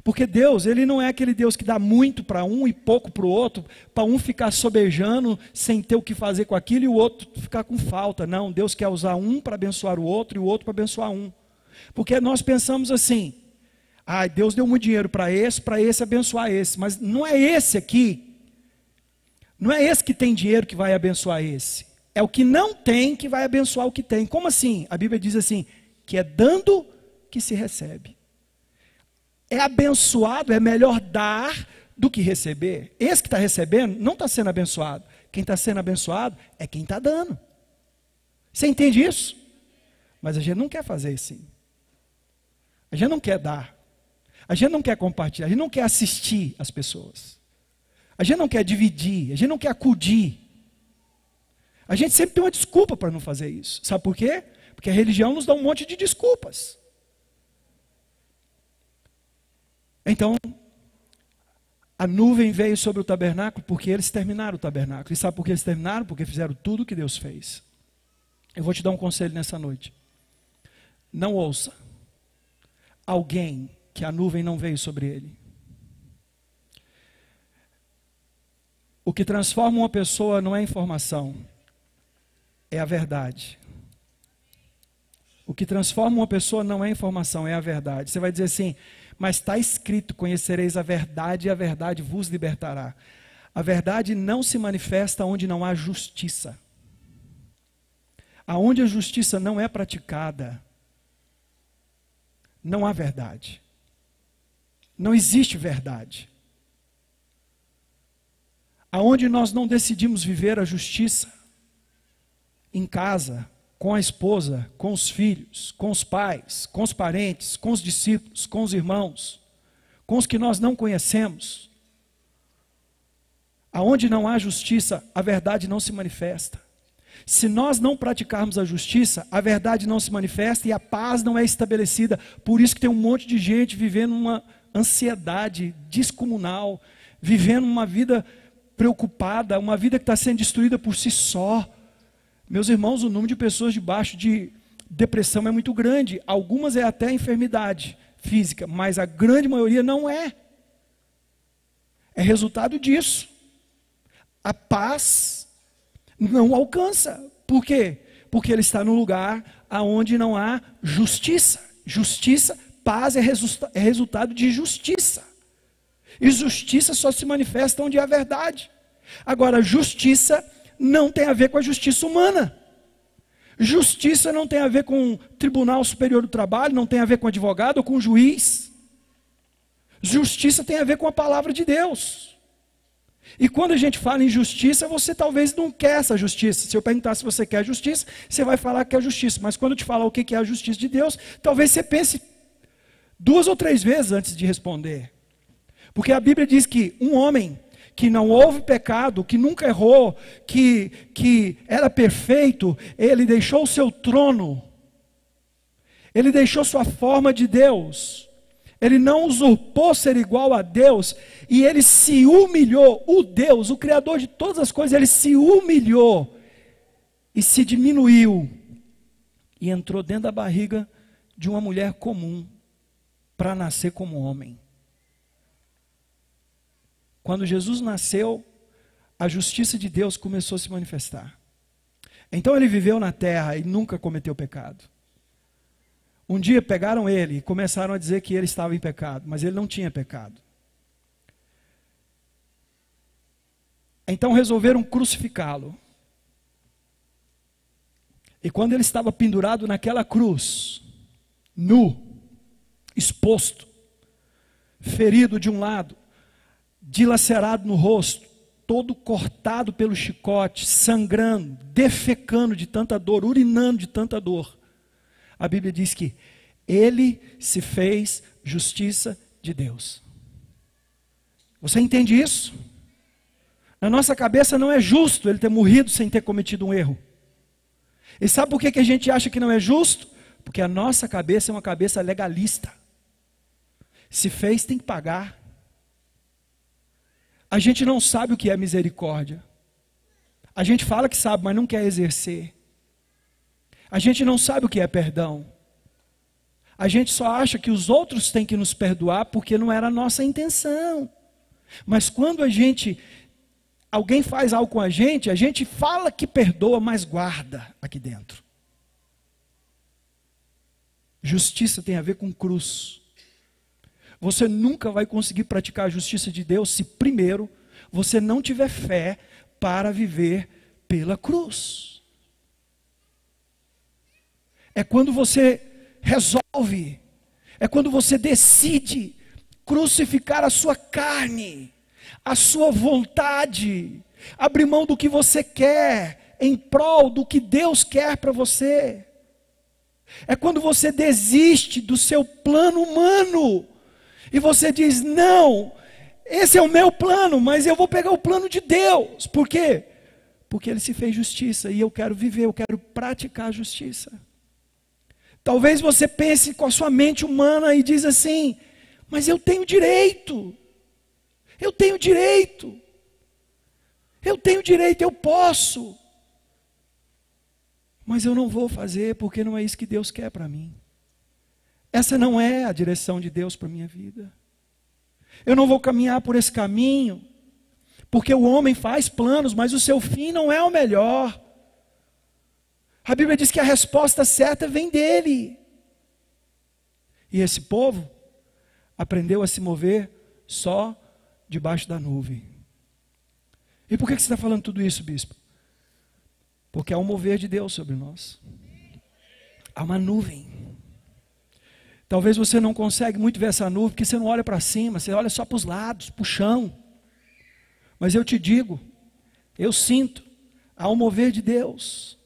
Porque Deus, ele não é aquele Deus que dá muito para um e pouco para o outro, para um ficar sobejando sem ter o que fazer com aquilo e o outro ficar com falta. Não, Deus quer usar um para abençoar o outro e o outro para abençoar um. Porque nós pensamos assim, Deus deu muito dinheiro para esse abençoar esse, mas não é esse aqui, não é esse que tem dinheiro que vai abençoar esse, é o que não tem que vai abençoar o que tem. Como assim? A Bíblia diz assim, que é dando que se recebe. É abençoado, é melhor dar do que receber. Esse que está recebendo não está sendo abençoado. Quem está sendo abençoado é quem está dando. Você entende isso? Mas a gente não quer fazer assim. A gente não quer dar. A gente não quer compartilhar. A gente não quer assistir as pessoas. A gente não quer dividir. A gente não quer acudir. A gente sempre tem uma desculpa para não fazer isso. Sabe por quê? Porque a religião nos dá um monte de desculpas. Então, a nuvem veio sobre o tabernáculo porque eles terminaram o tabernáculo. E sabe por que eles terminaram? Porque fizeram tudo o que Deus fez. Eu vou te dar um conselho nessa noite. Não ouça alguém que a nuvem não veio sobre ele. O que transforma uma pessoa não é a informação, é a verdade. O que transforma uma pessoa não é a informação, é a verdade. Você vai dizer assim, mas está escrito, conhecereis a verdade e a verdade vos libertará. A verdade não se manifesta onde não há justiça. Aonde a justiça não é praticada, não há verdade. Não existe verdade. Aonde nós não decidimos viver a justiça, em casa, com a esposa, com os filhos, com os pais, com os parentes, com os discípulos, com os irmãos, com os que nós não conhecemos. Aonde não há justiça, a verdade não se manifesta. Se nós não praticarmos a justiça, a verdade não se manifesta e a paz não é estabelecida. Por isso que tem um monte de gente vivendo uma ansiedade descomunal, vivendo uma vida preocupada, uma vida que está sendo destruída por si só. Meus irmãos, o número de pessoas debaixo de depressão é muito grande. Algumas é até enfermidade física, mas a grande maioria não é. É resultado disso. A paz não alcança. Por quê? Porque ele está no lugar onde não há justiça. Justiça, paz é resultado de justiça. E justiça só se manifesta onde há verdade. Agora, justiça não tem a ver com a justiça humana. Justiça não tem a ver com o Tribunal Superior do Trabalho, não tem a ver com advogado ou com juiz. Justiça tem a ver com a palavra de Deus. E quando a gente fala em justiça, você talvez não quer essa justiça. Se eu perguntar se você quer justiça, você vai falar que é justiça. Mas quando eu te falar o que é a justiça de Deus, talvez você pense 2 ou 3 vezes antes de responder. Porque a Bíblia diz que um homem que não houve pecado, que nunca errou, que era perfeito, ele deixou o seu trono, ele deixou sua forma de Deus, ele não usurpou ser igual a Deus, e ele se humilhou, o Deus, o Criador de todas as coisas, ele se humilhou, e se diminuiu, e entrou dentro da barriga de uma mulher comum, para nascer como homem. Quando Jesus nasceu, a justiça de Deus começou a se manifestar. Então ele viveu na terra e nunca cometeu pecado. Um dia pegaram ele e começaram a dizer que ele estava em pecado, mas ele não tinha pecado. Então resolveram crucificá-lo. E quando ele estava pendurado naquela cruz, nu, exposto, ferido de um lado, dilacerado no rosto, todo cortado pelo chicote, sangrando, defecando de tanta dor, urinando de tanta dor. A Bíblia diz que ele se fez justiça de Deus. Você entende isso? Na nossa cabeça não é justo ele ter morrido sem ter cometido um erro. E sabe por que a gente acha que não é justo? Porque a nossa cabeça é uma cabeça legalista. Se fez, tem que pagar. A gente não sabe o que é misericórdia. A gente fala que sabe, mas não quer exercer. A gente não sabe o que é perdão. A gente só acha que os outros têm que nos perdoar porque não era a nossa intenção. Mas quando alguém faz algo com a gente fala que perdoa, mas guarda aqui dentro. Justiça tem a ver com cruz. Você nunca vai conseguir praticar a justiça de Deus se primeiro você não tiver fé para viver pela cruz. É quando você resolve, é quando você decide crucificar a sua carne, a sua vontade, abrir mão do que você quer em prol do que Deus quer para você. É quando você desiste do seu plano humano e você diz: não, esse é o meu plano, mas eu vou pegar o plano de Deus. Por quê? Porque Ele se fez justiça e eu quero viver, eu quero praticar a justiça. Talvez você pense com a sua mente humana e diz assim: mas eu tenho direito, eu tenho direito, eu posso. Mas eu não vou fazer porque não é isso que Deus quer para mim. Essa não é a direção de Deus para a minha vida. Eu não vou caminhar por esse caminho, porque o homem faz planos, mas o seu fim não é o melhor. A Bíblia diz que a resposta certa vem dele. E esse povo aprendeu a se mover só debaixo da nuvem. E por que você está falando tudo isso, bispo? Porque há um mover de Deus sobre nós. Há uma nuvem. Talvez você não consiga muito ver essa nuvem, porque você não olha para cima, você olha só para os lados, para o chão. Mas eu te digo, eu sinto, há um mover de Deus.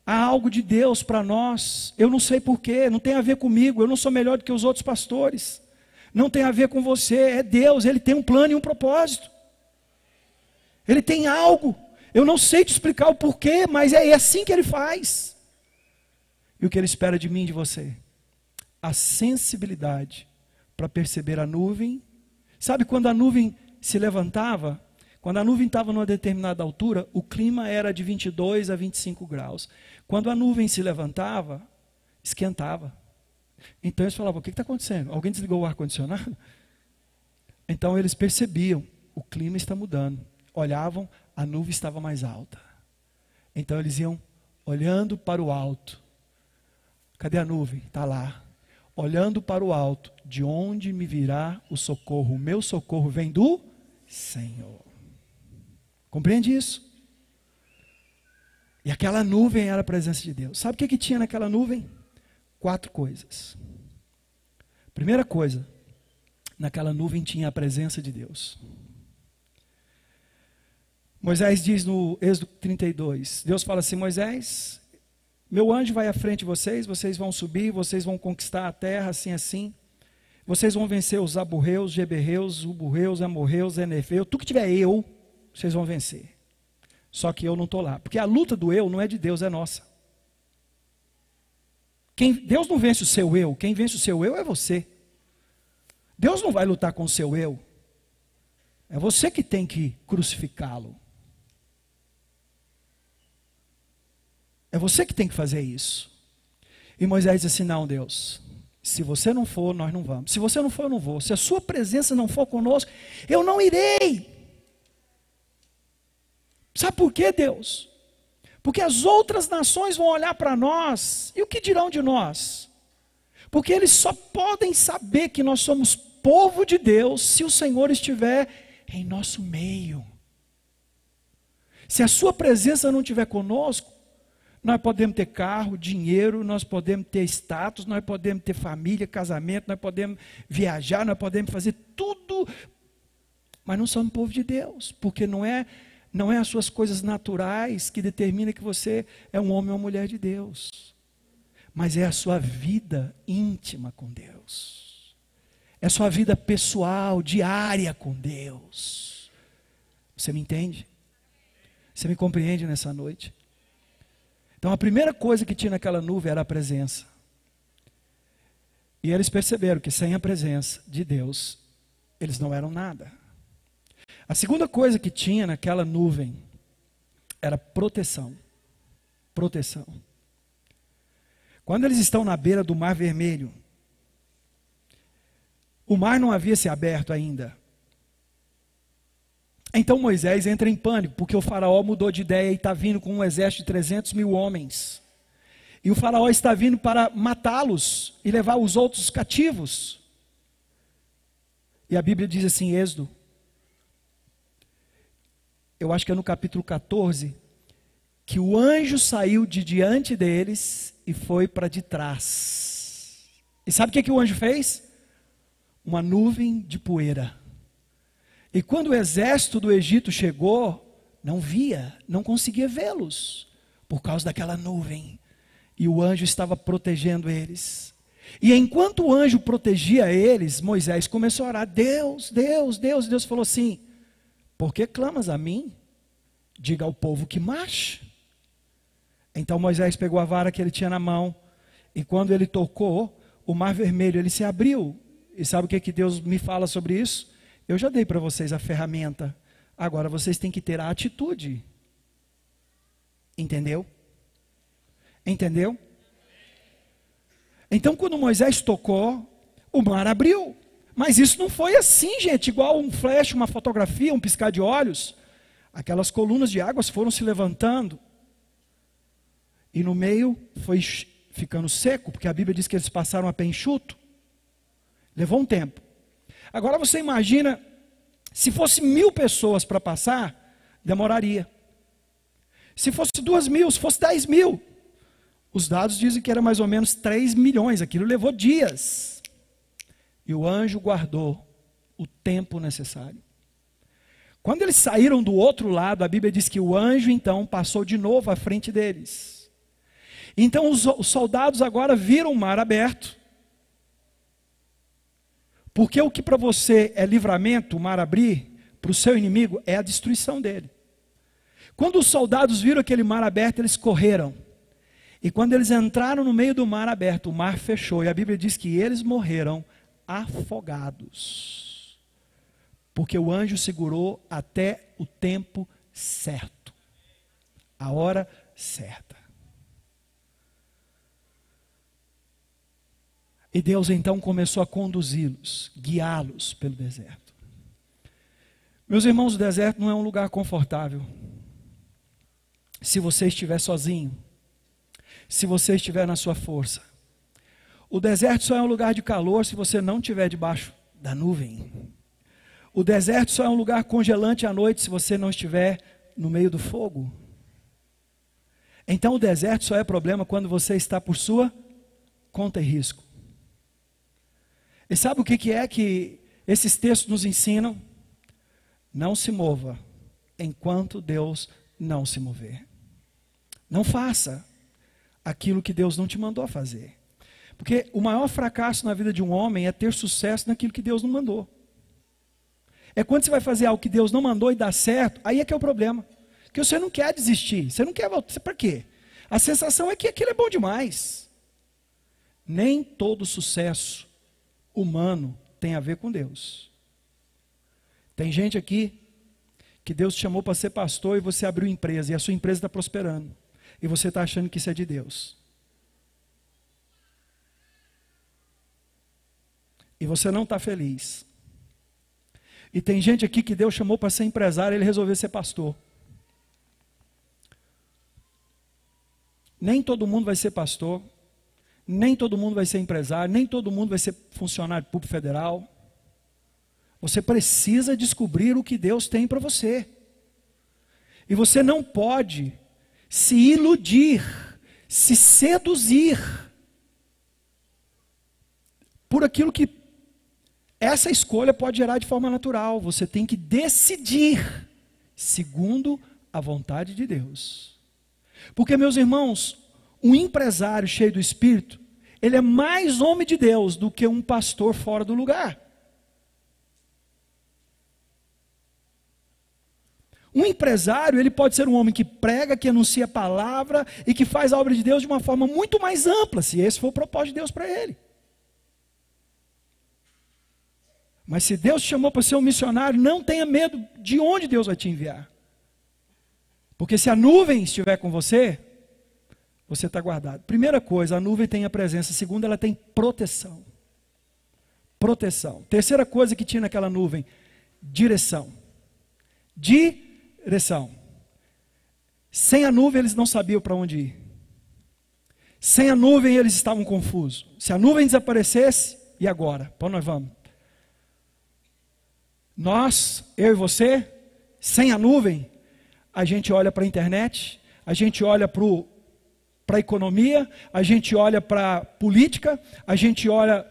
Há algo de Deus para nós. Eu não sei porquê, não tem a ver comigo, eu não sou melhor do que os outros pastores. Não tem a ver com você, é Deus, Ele tem um plano e um propósito. Ele tem algo. Eu não sei te explicar o porquê, mas é assim que Ele faz. E o que Ele espera de mim e de você? A sensibilidade para perceber a nuvem. Sabe quando a nuvem se levantava? Quando a nuvem estava numa determinada altura, o clima era de 22 a 25 graus. Quando a nuvem se levantava, esquentava. Então eles falavam: o que está acontecendo? Alguém desligou o ar-condicionado? Então eles percebiam, o clima está mudando. Olhavam, a nuvem estava mais alta. Então eles iam olhando para o alto. Cadê a nuvem? Está lá. Olhando para o alto, de onde me virá o socorro? O meu socorro vem do Senhor. Compreende isso? E aquela nuvem era a presença de Deus. Sabe o que tinha naquela nuvem? 4 coisas. Primeira coisa, naquela nuvem tinha a presença de Deus. Moisés diz no Êxodo 32, Deus fala assim: Moisés, meu anjo vai à frente de vocês, vocês vão subir, vocês vão conquistar a terra, assim, assim. Vocês vão vencer os aburreus, jeberreus, uburreus, amorreus, enefeus, tudo que tiver eu, vocês vão vencer. Só que eu não estou lá, porque a luta do eu não é de Deus, é nossa. Deus não vence o seu eu, quem vence o seu eu é você. Deus não vai lutar com o seu eu, é você que tem que crucificá-lo. É você que tem que fazer isso. E Moisés disse assim: não, Deus, se você não for, nós não vamos. Se você não for, eu não vou. Se a sua presença não for conosco, eu não irei. Sabe por quê, Deus? Porque as outras nações vão olhar para nós, e o que dirão de nós? Porque eles só podem saber que nós somos povo de Deus se o Senhor estiver em nosso meio. Se a sua presença não estiver conosco, nós podemos ter carro, dinheiro, nós podemos ter status, nós podemos ter família, casamento, nós podemos viajar, nós podemos fazer tudo, mas não somos povo de Deus, porque não é as suas coisas naturais que determina que você é um homem ou uma mulher de Deus, mas é a sua vida íntima com Deus, é a sua vida pessoal, diária com Deus. Você me entende? Você me compreende nessa noite? Então a primeira coisa que tinha naquela nuvem era a presença. E eles perceberam que sem a presença de Deus, eles não eram nada. A segunda coisa que tinha naquela nuvem era proteção. Proteção. Quando eles estão na beira do Mar Vermelho, o mar não havia se aberto ainda. Então Moisés entra em pânico, porque o faraó mudou de ideia e está vindo com um exército de 300 mil homens. E o faraó está vindo para matá-los e levar os outros cativos. E a Bíblia diz assim, Êxodo, eu acho que é no capítulo 14, que o anjo saiu de diante deles e foi para de trás. E sabe o que o anjo fez? Uma nuvem de poeira. E quando o exército do Egito chegou, não conseguia vê-los, por causa daquela nuvem. E o anjo estava protegendo eles. E enquanto o anjo protegia eles, Moisés começou a orar, Deus, Deus, Deus. E Deus falou assim, por que clamas a mim? Diga ao povo que marche. Então Moisés pegou a vara que ele tinha na mão, e quando ele tocou, o Mar Vermelho, ele se abriu. E sabe o que Deus me fala sobre isso? Eu já dei para vocês a ferramenta, agora vocês têm que ter a atitude. Entendeu? Entendeu? Então quando Moisés tocou, o mar abriu. Mas isso não foi assim, gente, igual um flash, uma fotografia, um piscar de olhos. Aquelas colunas de águas foram se levantando. E no meio foi ficando seco, porque a Bíblia diz que eles passaram a pé enxuto. Levou um tempo. Agora você imagina, se fosse 1000 pessoas para passar, demoraria. Se fosse 2.000, se fosse 10.000, os dados dizem que era mais ou menos 3 milhões, aquilo levou dias. E o anjo guardou o tempo necessário. Quando eles saíram do outro lado, a Bíblia diz que o anjo então passou de novo à frente deles. Então os soldados agora viram o mar aberto. Porque o que para você é livramento, o mar abrir, para o seu inimigo é a destruição dele. Quando os soldados viram aquele mar aberto, eles correram. E quando eles entraram no meio do mar aberto, o mar fechou. E a Bíblia diz que eles morreram afogados. Porque o anjo segurou até o tempo certo. A hora certa. E Deus então começou a conduzi-los, guiá-los pelo deserto. Meus irmãos, o deserto não é um lugar confortável. Se você estiver sozinho, se você estiver na sua força. O deserto só é um lugar de calor se você não estiver debaixo da nuvem. O deserto só é um lugar congelante à noite se você não estiver no meio do fogo. Então o deserto só é problema quando você está por sua conta e risco. E sabe o que é que Esses textos nos ensinam: não se mova enquanto Deus não se mover. Não faça aquilo que Deus não te mandou fazer. Porque o maior fracasso na vida de um homem é ter sucesso naquilo que Deus não mandou. É quando você vai fazer algo que Deus não mandou e dá certo, aí é que é o problema. Que você não quer desistir, você não quer voltar. Para quê? A sensação é que aquilo é bom demais. Nem todo sucesso humano tem a ver com Deus. Tem gente aqui que Deus te chamou para ser pastor e você abriu empresa e a sua empresa está prosperando. E você está achando que isso é de Deus. E você não está feliz. E tem gente aqui que Deus chamou para ser empresário e ele resolveu ser pastor. Nem todo mundo vai ser pastor, nem todo mundo vai ser empresário, nem todo mundo vai ser funcionário público federal. Você precisa descobrir o que Deus tem para você. E você não pode se iludir, se seduzir por aquilo que essa escolha pode gerar de forma natural. Você tem que decidir segundo a vontade de Deus. Porque, meus irmãos, um empresário cheio do Espírito, ele é mais homem de Deus do que um pastor fora do lugar. Um empresário, ele pode ser um homem que prega, que anuncia a palavra e que faz a obra de Deus de uma forma muito mais ampla, se esse for o propósito de Deus para ele. Mas se Deus te chamou para ser um missionário, não tenha medo de onde Deus vai te enviar. Porque se a nuvem estiver com você, você está guardado. Primeira coisa, a nuvem tem a presença. Segunda, ela tem proteção. Proteção. Terceira coisa que tinha naquela nuvem, direção. Direção. Sem a nuvem eles não sabiam para onde ir. Sem a nuvem eles estavam confusos. Se a nuvem desaparecesse, e agora? Para onde nós vamos? Nós, eu e você, sem a nuvem, a gente olha para a internet, a gente olha para a economia, a gente olha para a política, a gente olha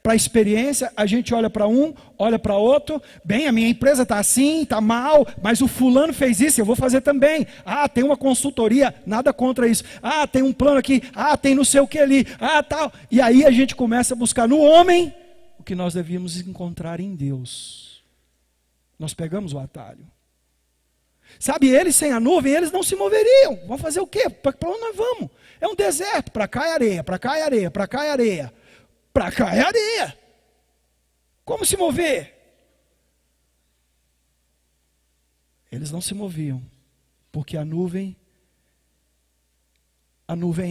para a experiência, a gente olha para um, olha para outro. Bem, a minha empresa está assim, está mal, mas o fulano fez isso, eu vou fazer também. Ah, tem uma consultoria, nada contra isso. Ah, tem um plano aqui, ah, tem não sei o que ali, ah, tal. E aí a gente começa a buscar no homem o que nós devíamos encontrar em Deus. Nós pegamos o atalho. Sabe, eles sem a nuvem, eles não se moveriam. Vão fazer o quê? Para onde nós vamos? É um deserto, para cá é areia, para cá é areia, para cá é areia. Para cá é areia. Como se mover? Eles não se moviam, porque a nuvem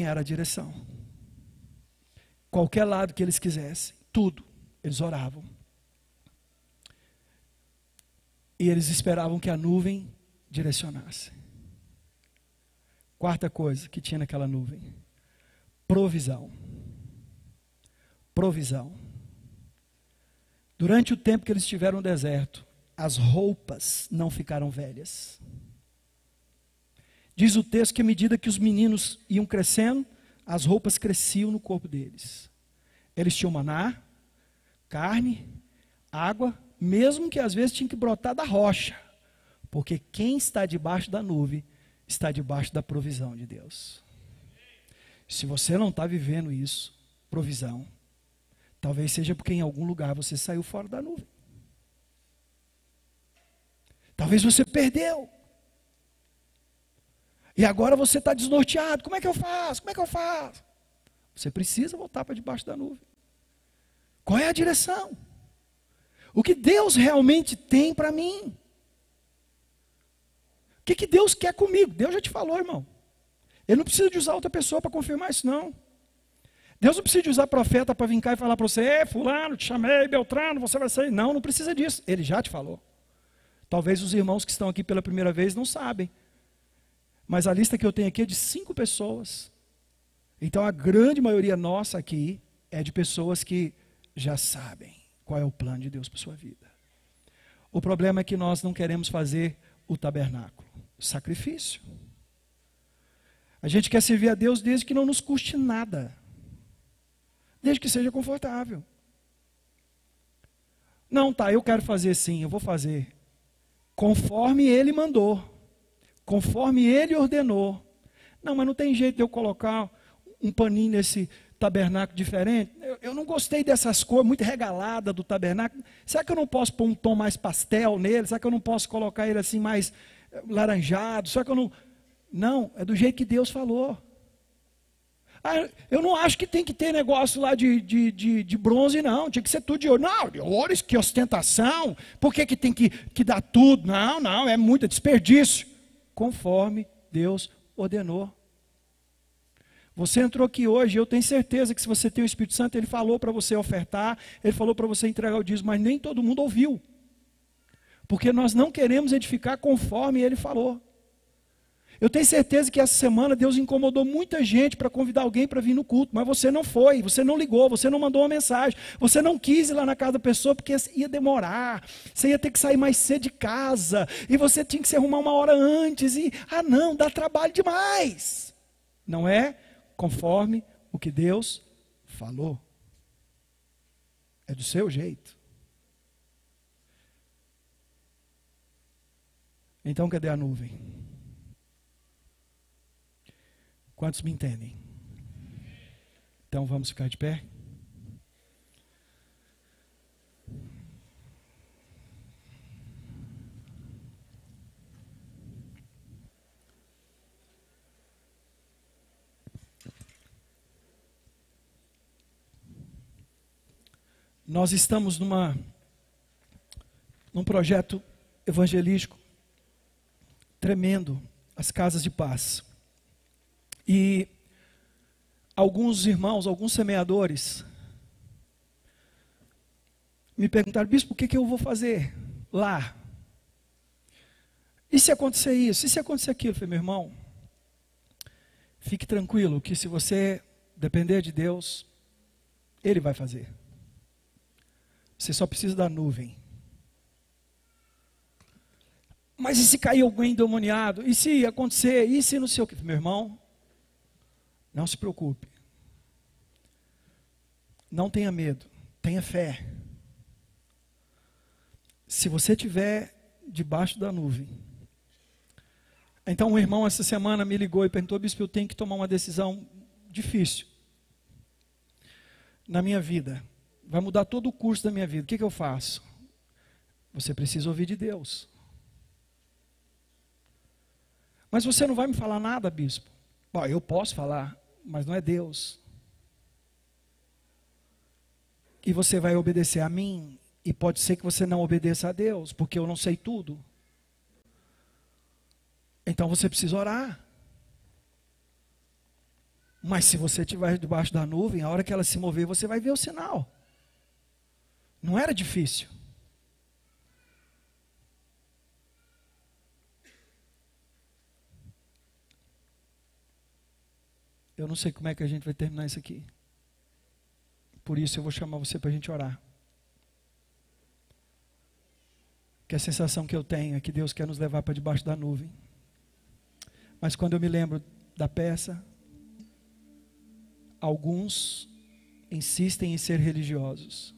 era a direção. Qualquer lado que eles quisessem, tudo, eles oravam. E eles esperavam que a nuvem direcionasse. Quarta coisa que tinha naquela nuvem: provisão. Provisão. Durante o tempo que eles estiveram no deserto, as roupas não ficaram velhas. Diz o texto que à medida que os meninos iam crescendo, as roupas cresciam no corpo deles. Eles tinham maná, carne, água, mesmo que às vezes tinha que brotar da rocha. Porque quem está debaixo da nuvem está debaixo da provisão de Deus. Se você não está vivendo isso, provisão, talvez seja porque em algum lugar você saiu fora da nuvem. Talvez você perdeu. E agora você está desnorteado. Como é que eu faço? Como é que eu faço? Você precisa voltar para debaixo da nuvem. Qual é a direção? O que Deus realmente tem para mim? O que Deus quer comigo? Deus já te falou, irmão. Ele não precisa de usar outra pessoa para confirmar isso, não. Deus não precisa de usar profeta para vir cá e falar para você: fulano, te chamei, Beltrano, você vai sair. Não, não precisa disso. Ele já te falou. Talvez os irmãos que estão aqui pela primeira vez não sabem. Mas a lista que eu tenho aqui é de 5 pessoas. Então a grande maioria nossa aqui é de pessoas que já sabem qual é o plano de Deus para a sua vida. O problema é que nós não queremos fazer o tabernáculo, o sacrifício. A gente quer servir a Deus desde que não nos custe nada. Desde que seja confortável. Não, tá, eu quero fazer sim, eu vou fazer. Conforme ele mandou. Conforme ele ordenou. Não, mas não tem jeito de eu colocar um paninho nesse tabernáculo diferente. Eu não gostei dessas cores muito regaladas do tabernáculo. Será que eu não posso pôr um tom mais pastel nele? Será que eu não posso colocar ele assim mais laranjado? Será que eu não... Não, é do jeito que Deus falou. Ah, eu não acho que tem que ter negócio lá de bronze, não. Tinha que ser tudo de ouro. Não, de ouro, que ostentação. Por que tem que dar tudo? Não, não, é muito desperdício. Conforme Deus ordenou. Você entrou aqui hoje, eu tenho certeza que se você tem o Espírito Santo, Ele falou para você ofertar, Ele falou para você entregar o dízimo, mas nem todo mundo ouviu. Porque nós não queremos edificar conforme Ele falou. Eu tenho certeza que essa semana Deus incomodou muita gente para convidar alguém para vir no culto, mas você não foi, você não ligou, você não mandou uma mensagem, você não quis ir lá na casa da pessoa porque ia demorar, você ia ter que sair mais cedo de casa, e você tinha que se arrumar uma hora antes, e não, dá trabalho demais. Não é conforme o que Deus falou. É do seu jeito. Então cadê a nuvem? Quantos me entendem? Então vamos ficar de pé? Nós estamos num projeto evangelístico tremendo, as casas de paz. E alguns irmãos, alguns semeadores, me perguntaram: bispo, o que eu vou fazer lá? E se acontecer isso? E se acontecer aquilo? Eu falei: meu irmão, fique tranquilo, que se você depender de Deus, Ele vai fazer. Você só precisa da nuvem. Mas e se cair alguém endemoniado? E se acontecer? E se não sei o que? Meu irmão, não se preocupe. Não tenha medo. Tenha fé. Se você estiver debaixo da nuvem. Então um irmão essa semana me ligou e perguntou: bispo, eu tenho que tomar uma decisão difícil na minha vida. Vai mudar todo o curso da minha vida. O que eu faço? Você precisa ouvir de Deus. Mas você não vai me falar nada, bispo? Bom, eu posso falar, mas não é Deus. E você vai obedecer a mim, e pode ser que você não obedeça a Deus, porque eu não sei tudo. Então você precisa orar. Mas se você estiver debaixo da nuvem, a hora que ela se mover, você vai ver o sinal. Não era difícil. Eu não sei como é que a gente vai terminar isso aqui. Por isso eu vou chamar você para a gente orar. Que a sensação que eu tenho é que Deus quer nos levar para debaixo da nuvem. Mas quando eu me lembro da peça, alguns insistem em ser religiosos.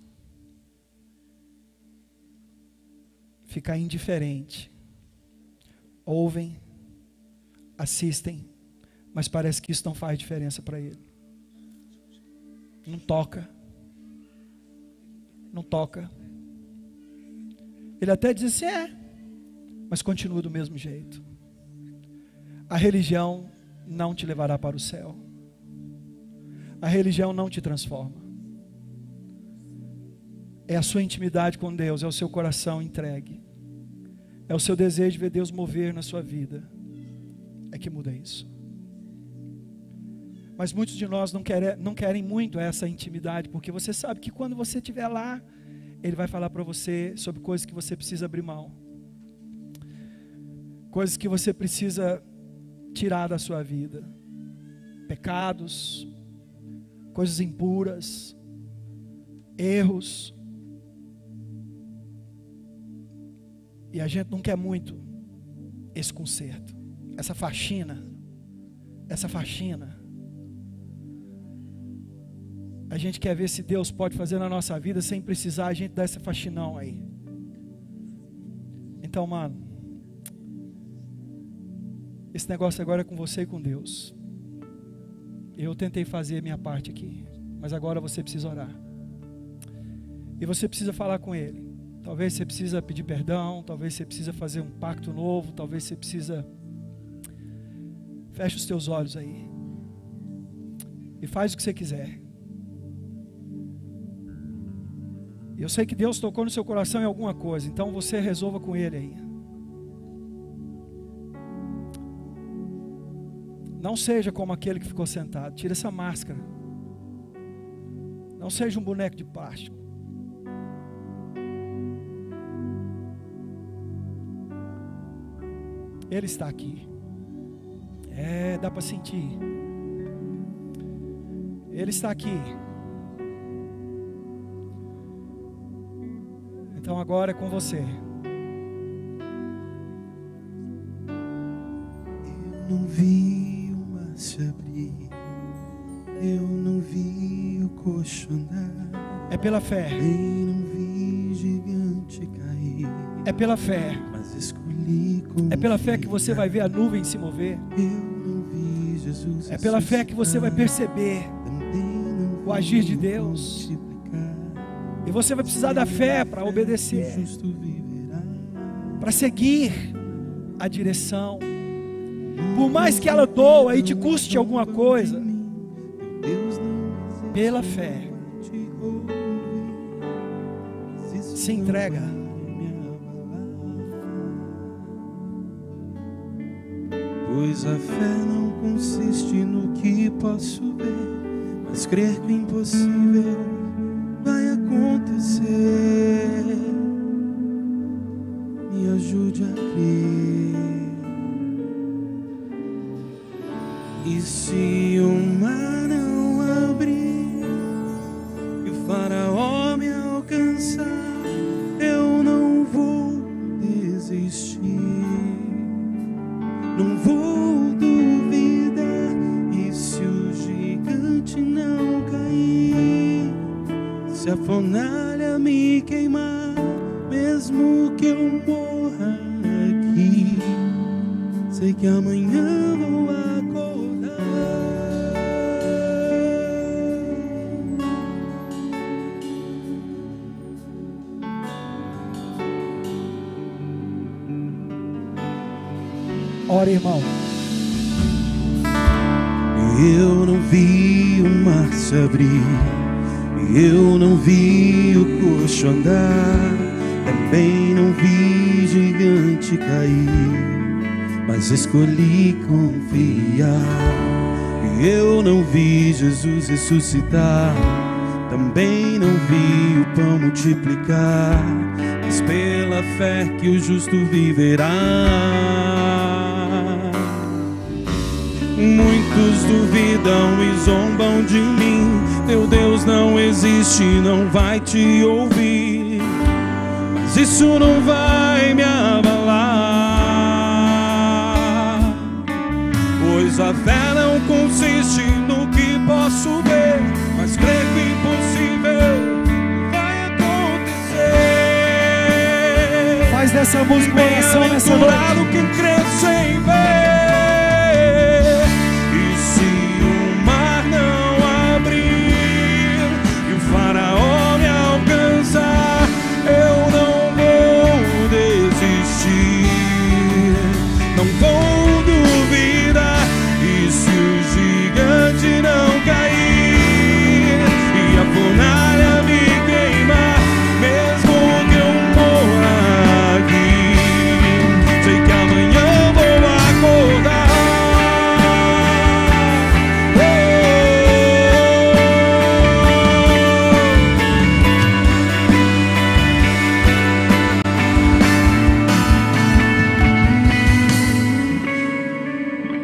Ficar indiferente. Ouvem, assistem, mas parece que isso não faz diferença para ele. Não toca. Não toca. Ele até diz assim, mas continua do mesmo jeito. A religião não te levará para o céu. A religião não te transforma. É a sua intimidade com Deus, é o seu coração entregue. É o seu desejo de ver Deus mover na sua vida. É que muda isso. Mas muitos de nós não querem muito essa intimidade, porque você sabe que quando você estiver lá, Ele vai falar para você sobre coisas que você precisa abrir mão. Coisas que você precisa tirar da sua vida. Pecados, coisas impuras, erros. E a gente não quer muito esse conserto, essa faxina. A gente quer ver se Deus pode fazer na nossa vida sem precisar a gente dar essa faxinão aí. Então, mano, esse negócio agora é com você e com Deus. Eu tentei fazer a minha parte aqui, mas agora você precisa orar. E você precisa falar com Ele. Talvez você precisa pedir perdão, talvez você precisa fazer um pacto novo, talvez você precisa... Fecha os teus olhos aí. E faz o que você quiser. Eu sei que Deus tocou no seu coração em alguma coisa, então você resolva com Ele aí. Não seja como aquele que ficou sentado. Tira essa máscara. Não seja um boneco de plástico. Ele está aqui. Dá para sentir. Ele está aqui. Então agora é com você. Eu não vi o mar se abrir, eu não vi o coxo andar. É pela fé. Nem não vi gigante cair. É pela fé. Mas escolhi confiar. É pela fé que você vai ver a nuvem se mover. Eu não vi Jesus. É pela fé que você vai perceber o agir de Deus. E você vai precisar da fé para obedecer, para seguir a direção. Por mais que ela doa e te custe alguma coisa, pela fé, se entrega. Pois a fé não consiste no que posso ver, mas crer que o impossível vai acontecer. Me ajude a crer. E se o mar não abrir e o faraó me alcançar, eu não vou desistir, não vou duvidar. E se o gigante não cair, se a fornalha me queimar, mesmo que eu morra aqui, sei que amanhã vou acordar. Ora, irmão. Eu não vi o mar se abrir, eu não vi o coxo andar, também não vi gigante cair, mas escolhi confiar. Eu não vi Jesus ressuscitar, também não vi o pão multiplicar, mas pela fé que o justo viverá. Muitos duvidam e zombam de mim, teu Deus não existe, não vai te ouvir, mas isso não vai me abalar. Pois a fé não consiste no que posso ver, mas crer que o impossível vai acontecer. Faz dessa música uma oração nessa noite. Quem crê sem ver. Não vou duvidar, e se o gigante não cair e a fornalha me queimar, mesmo que eu morra aqui, sei que amanhã vou acordar.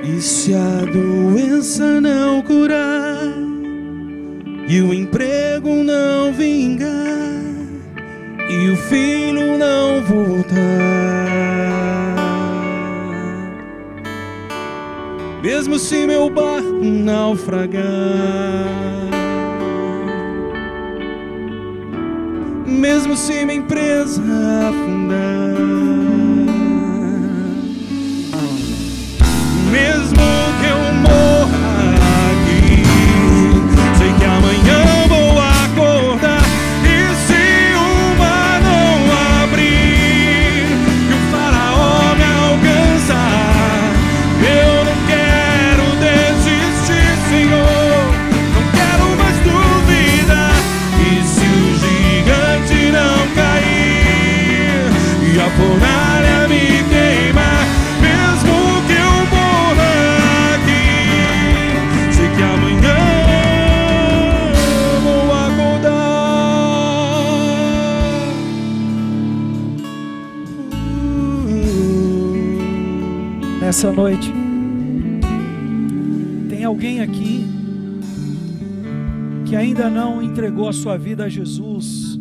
E se a doença não curar e o emprego não vingar e o filho não voltar, mesmo se meu barco naufragar, mesmo se minha empresa afundar, mesmo que eu morra aqui, sei que amanhã vou acordar. E se o mar não abrir, que o faraó me alcançar, eu não quero desistir, Senhor, não quero mais duvidar. E se o gigante não cair e a fornalha me queimar, mesmo que eu morra aqui, sei que amanhã vou acordar. Nessa noite, tem alguém aqui que ainda não entregou a sua vida a Jesus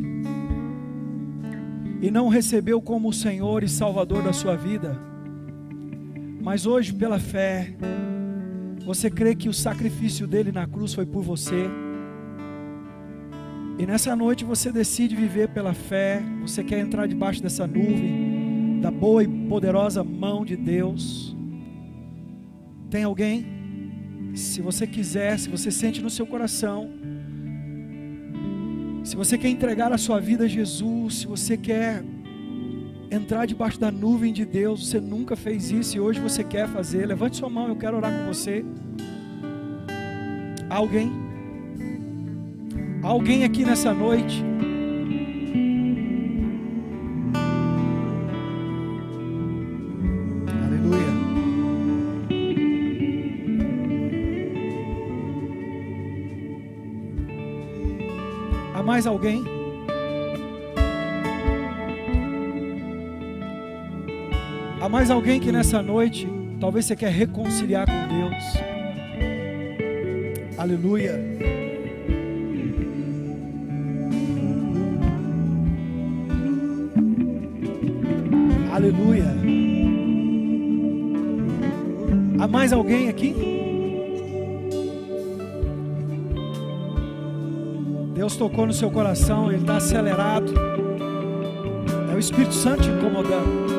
e não recebeu como o Senhor e Salvador da sua vida, mas hoje, pela fé, você crê que o sacrifício dele na cruz foi por você, e nessa noite você decide viver pela fé, você quer entrar debaixo dessa nuvem da boa e poderosa mão de Deus. Tem alguém? Se você quiser, se você sente no seu coração, se você quer entregar a sua vida a Jesus, se você quer entrar debaixo da nuvem de Deus, você nunca fez isso e hoje você quer fazer, levante sua mão, eu quero orar com você. Alguém? Alguém aqui nessa noite? Aleluia. Há mais alguém? Há mais alguém que nessa noite, talvez você quer reconciliar com Deus. Aleluia. Aleluia. Há mais alguém aqui? Deus tocou no seu coração, Ele está acelerado. É o Espírito Santo te incomodando.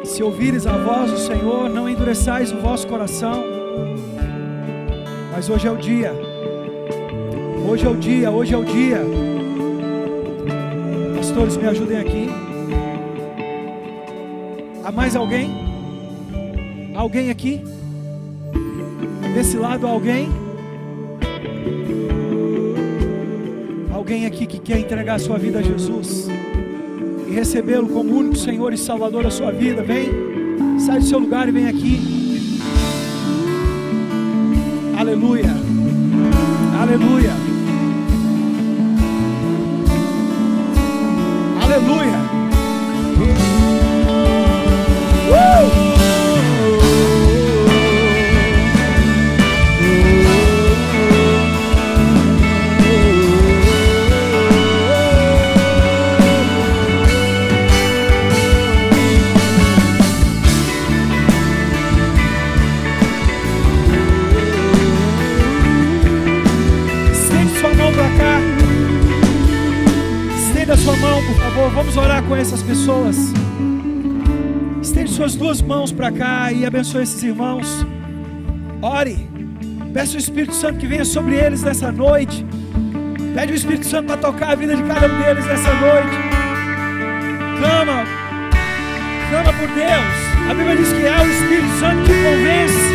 Se ouvires a voz do Senhor, não endureçais o vosso coração. Mas hoje é o dia. Hoje é o dia, hoje é o dia. Pastores, me ajudem aqui. Há mais alguém? Alguém aqui? Desse lado, alguém? Alguém aqui que quer entregar a sua vida a Jesus e recebê-lo como único Senhor e Salvador da sua vida? Vem, sai do seu lugar e vem aqui. Aleluia, aleluia, aleluia. Sua mão, por favor, vamos orar com essas pessoas. Estende suas duas mãos para cá e abençoe esses irmãos. Ore, peça o Espírito Santo que venha sobre eles nessa noite. Pede o Espírito Santo para tocar a vida de cada um deles nessa noite. Clama por Deus. A Bíblia diz que é o Espírito Santo que convence.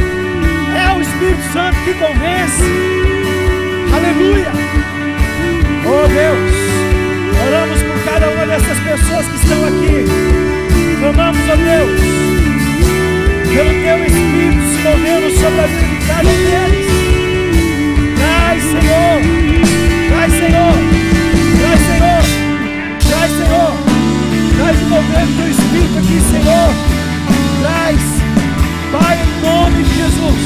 É o Espírito Santo que convence. Aleluia. Oh Deus, oramos por cada uma dessas pessoas que estão aqui. Clamamos, ó Deus, pelo Teu Espírito se movendo sobre a vida de cada um deles. Traz, Senhor, traz, Senhor, traz, Senhor, traz, Senhor, traz envolvendo o Teu Espírito aqui, Senhor. Traz, Pai, em nome de Jesus.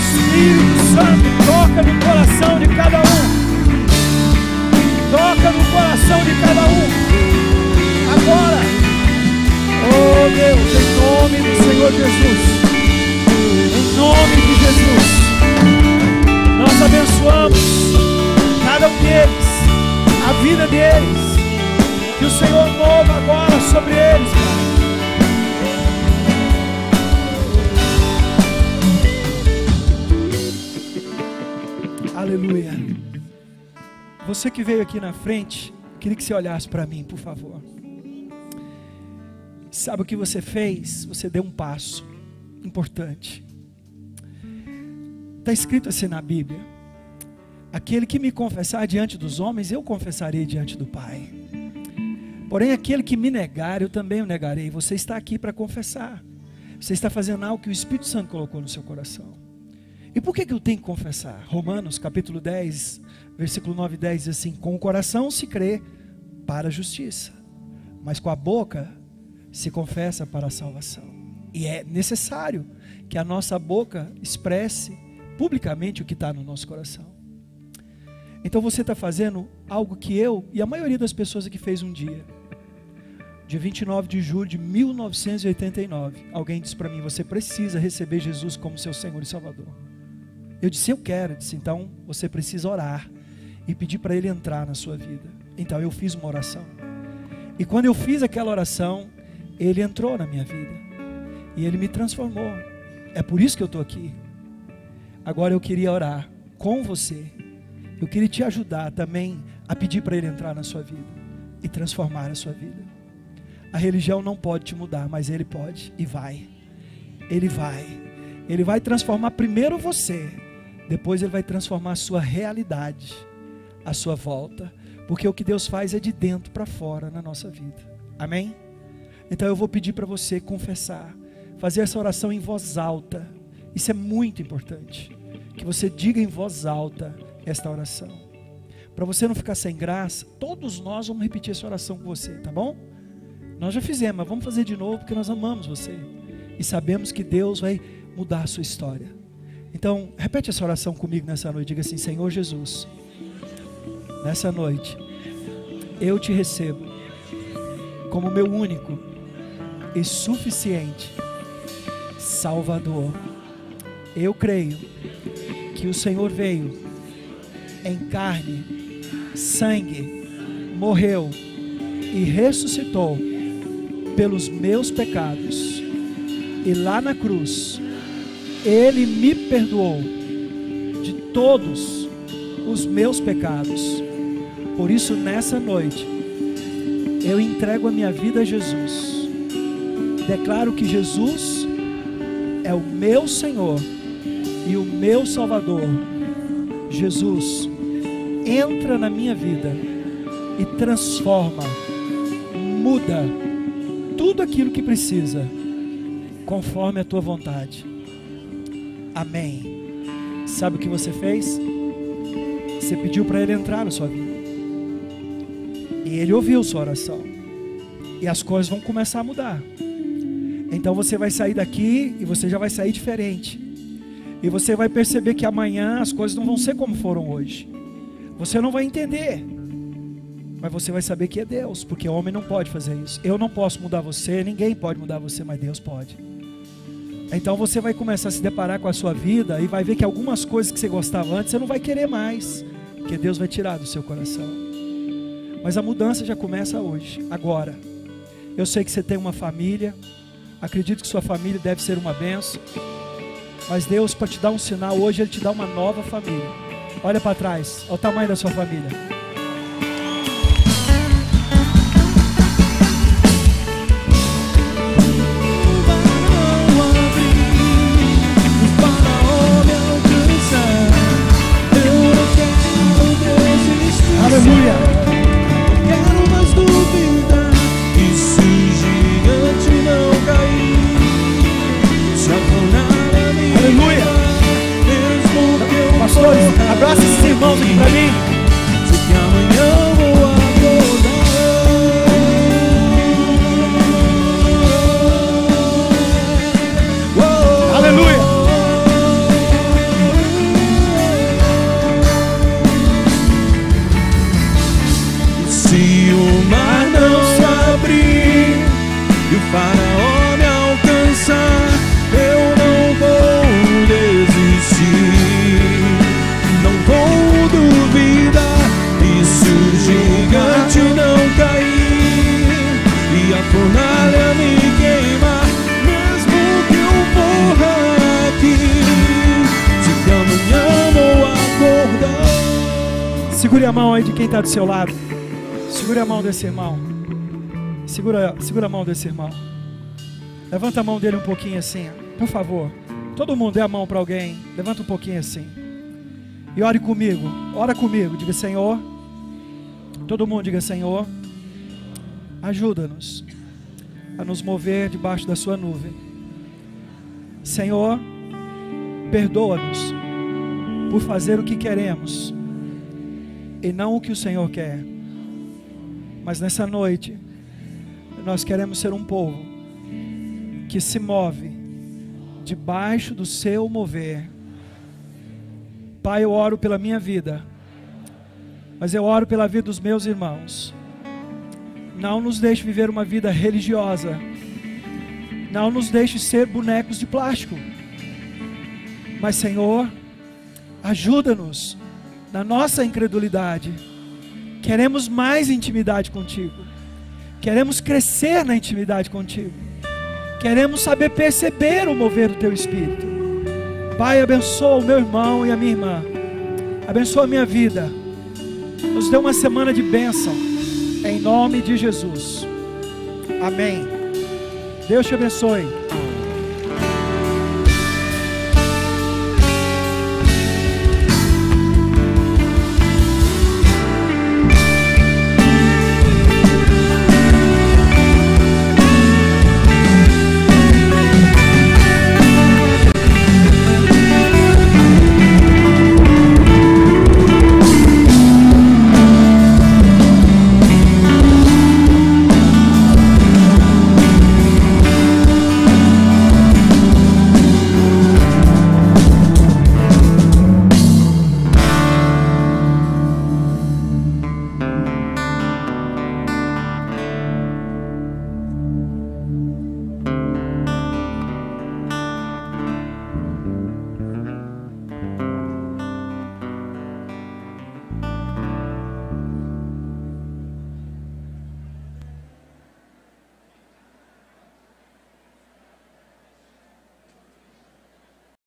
Espírito Santo, toca no coração de cada um. Toca no coração de cada um. Agora. Oh Deus, em nome do Senhor Jesus. Em nome de Jesus. Nós abençoamos cada coração deles, a vida deles. Que o Senhor mova agora sobre eles, Pai. Aleluia. Você que veio aqui na frente, queria que você olhasse para mim, por favor. Sabe o que você fez? Você deu um passo importante. Está escrito assim na Bíblia: aquele que me confessar diante dos homens, eu confessarei diante do Pai. Porém, aquele que me negar, eu também o negarei. Você está aqui para confessar. Você está fazendo algo que o Espírito Santo colocou no seu coração. E por que eu tenho que confessar? Romanos capítulo 10, versículo 9 e 10 diz assim: com o coração se crê para a justiça, mas com a boca se confessa para a salvação. E é necessário que a nossa boca expresse publicamente o que está no nosso coração. Então você está fazendo algo que eu e a maioria das pessoas aqui fez um dia. Dia 29 de julho de 1989, alguém disse para mim: você precisa receber Jesus como seu Senhor e Salvador. Eu disse: eu quero. Eu disse: então você precisa orar e pedir para Ele entrar na sua vida. Então eu fiz uma oração, e quando eu fiz aquela oração, Ele entrou na minha vida e Ele me transformou. É por isso que eu estou aqui. Agora eu queria orar com você. Eu queria te ajudar também a pedir para Ele entrar na sua vida e transformar a sua vida. A religião não pode te mudar, mas Ele pode e vai. Ele vai. Ele vai transformar primeiro você, depois Ele vai transformar a sua realidade, a sua volta. Porque o que Deus faz é de dentro para fora na nossa vida. Amém? Então eu vou pedir para você confessar, fazer essa oração em voz alta. Isso é muito importante, que você diga em voz alta esta oração. Para você não ficar sem graça, todos nós vamos repetir essa oração com você, tá bom? Nós já fizemos, mas vamos fazer de novo, porque nós amamos você e sabemos que Deus vai mudar a sua história. Então, repete essa oração comigo nessa noite. Diga assim: Senhor Jesus, nessa noite eu te recebo como meu único e suficiente Salvador. Eu creio que o Senhor veio em carne, sangue, morreu e ressuscitou pelos meus pecados, e lá na cruz Ele me perdoou de todos os meus pecados. Por isso, nessa noite eu entrego a minha vida a Jesus. Declaro que Jesus é o meu Senhor e o meu Salvador. Jesus, entra na minha vida e transforma, muda tudo aquilo que precisa, conforme a tua vontade. Amém. Sabe o que você fez? Você pediu para Ele entrar na sua vida, e Ele ouviu sua oração, e as coisas vão começar a mudar. Então você vai sair daqui e você já vai sair diferente. E você vai perceber que amanhã as coisas não vão ser como foram hoje. Você não vai entender, mas você vai saber que é Deus, porque o homem não pode fazer isso. Eu não posso mudar você, ninguém pode mudar você, mas Deus pode. Então você vai começar a se deparar com a sua vida e vai ver que algumas coisas que você gostava antes, você não vai querer mais, porque Deus vai tirar do seu coração. Mas a mudança já começa hoje, agora. Eu sei que você tem uma família, acredito que sua família deve ser uma bênção. Mas Deus, para te dar um sinal hoje, Ele te dá uma nova família. Olha para trás, olha o tamanho da sua família. Aleluia. Quero mais duvidar. E se o gigante não cair, se afundar a minha. Aleluia. Mesmo que eu Pastores, abraça esses irmãos aqui para mim. sei que amanhã vou acordar. Aleluia. Se o mar não se abrir e o faraó me alcançar, eu não vou desistir, não vou duvidar. Segure a mão aí de quem está do seu lado. Segure a mão desse irmão. Segura a mão desse irmão. Levanta a mão dele um pouquinho assim, por favor. Todo mundo dê a mão para alguém. Levanta um pouquinho assim. E ore comigo. Ora comigo. Diga: Senhor. Todo mundo diga: Senhor, ajuda-nos a nos mover debaixo da sua nuvem. Senhor, perdoa-nos por fazer o que queremos e não o que o Senhor quer. Mas nessa noite nós queremos ser um povo que se move debaixo do seu mover. Pai, eu oro pela minha vida, mas eu oro pela vida dos meus irmãos. Não nos deixe viver uma vida religiosa. Não nos deixe ser bonecos de plástico. Mas, Senhor, ajuda-nos na nossa incredulidade. Queremos mais intimidade contigo. Queremos crescer na intimidade contigo. Queremos saber perceber o mover do teu Espírito. Pai, abençoa o meu irmão e a minha irmã. Abençoa a minha vida. Nos dê uma semana de bênção, em nome de Jesus. Amém. Deus te abençoe.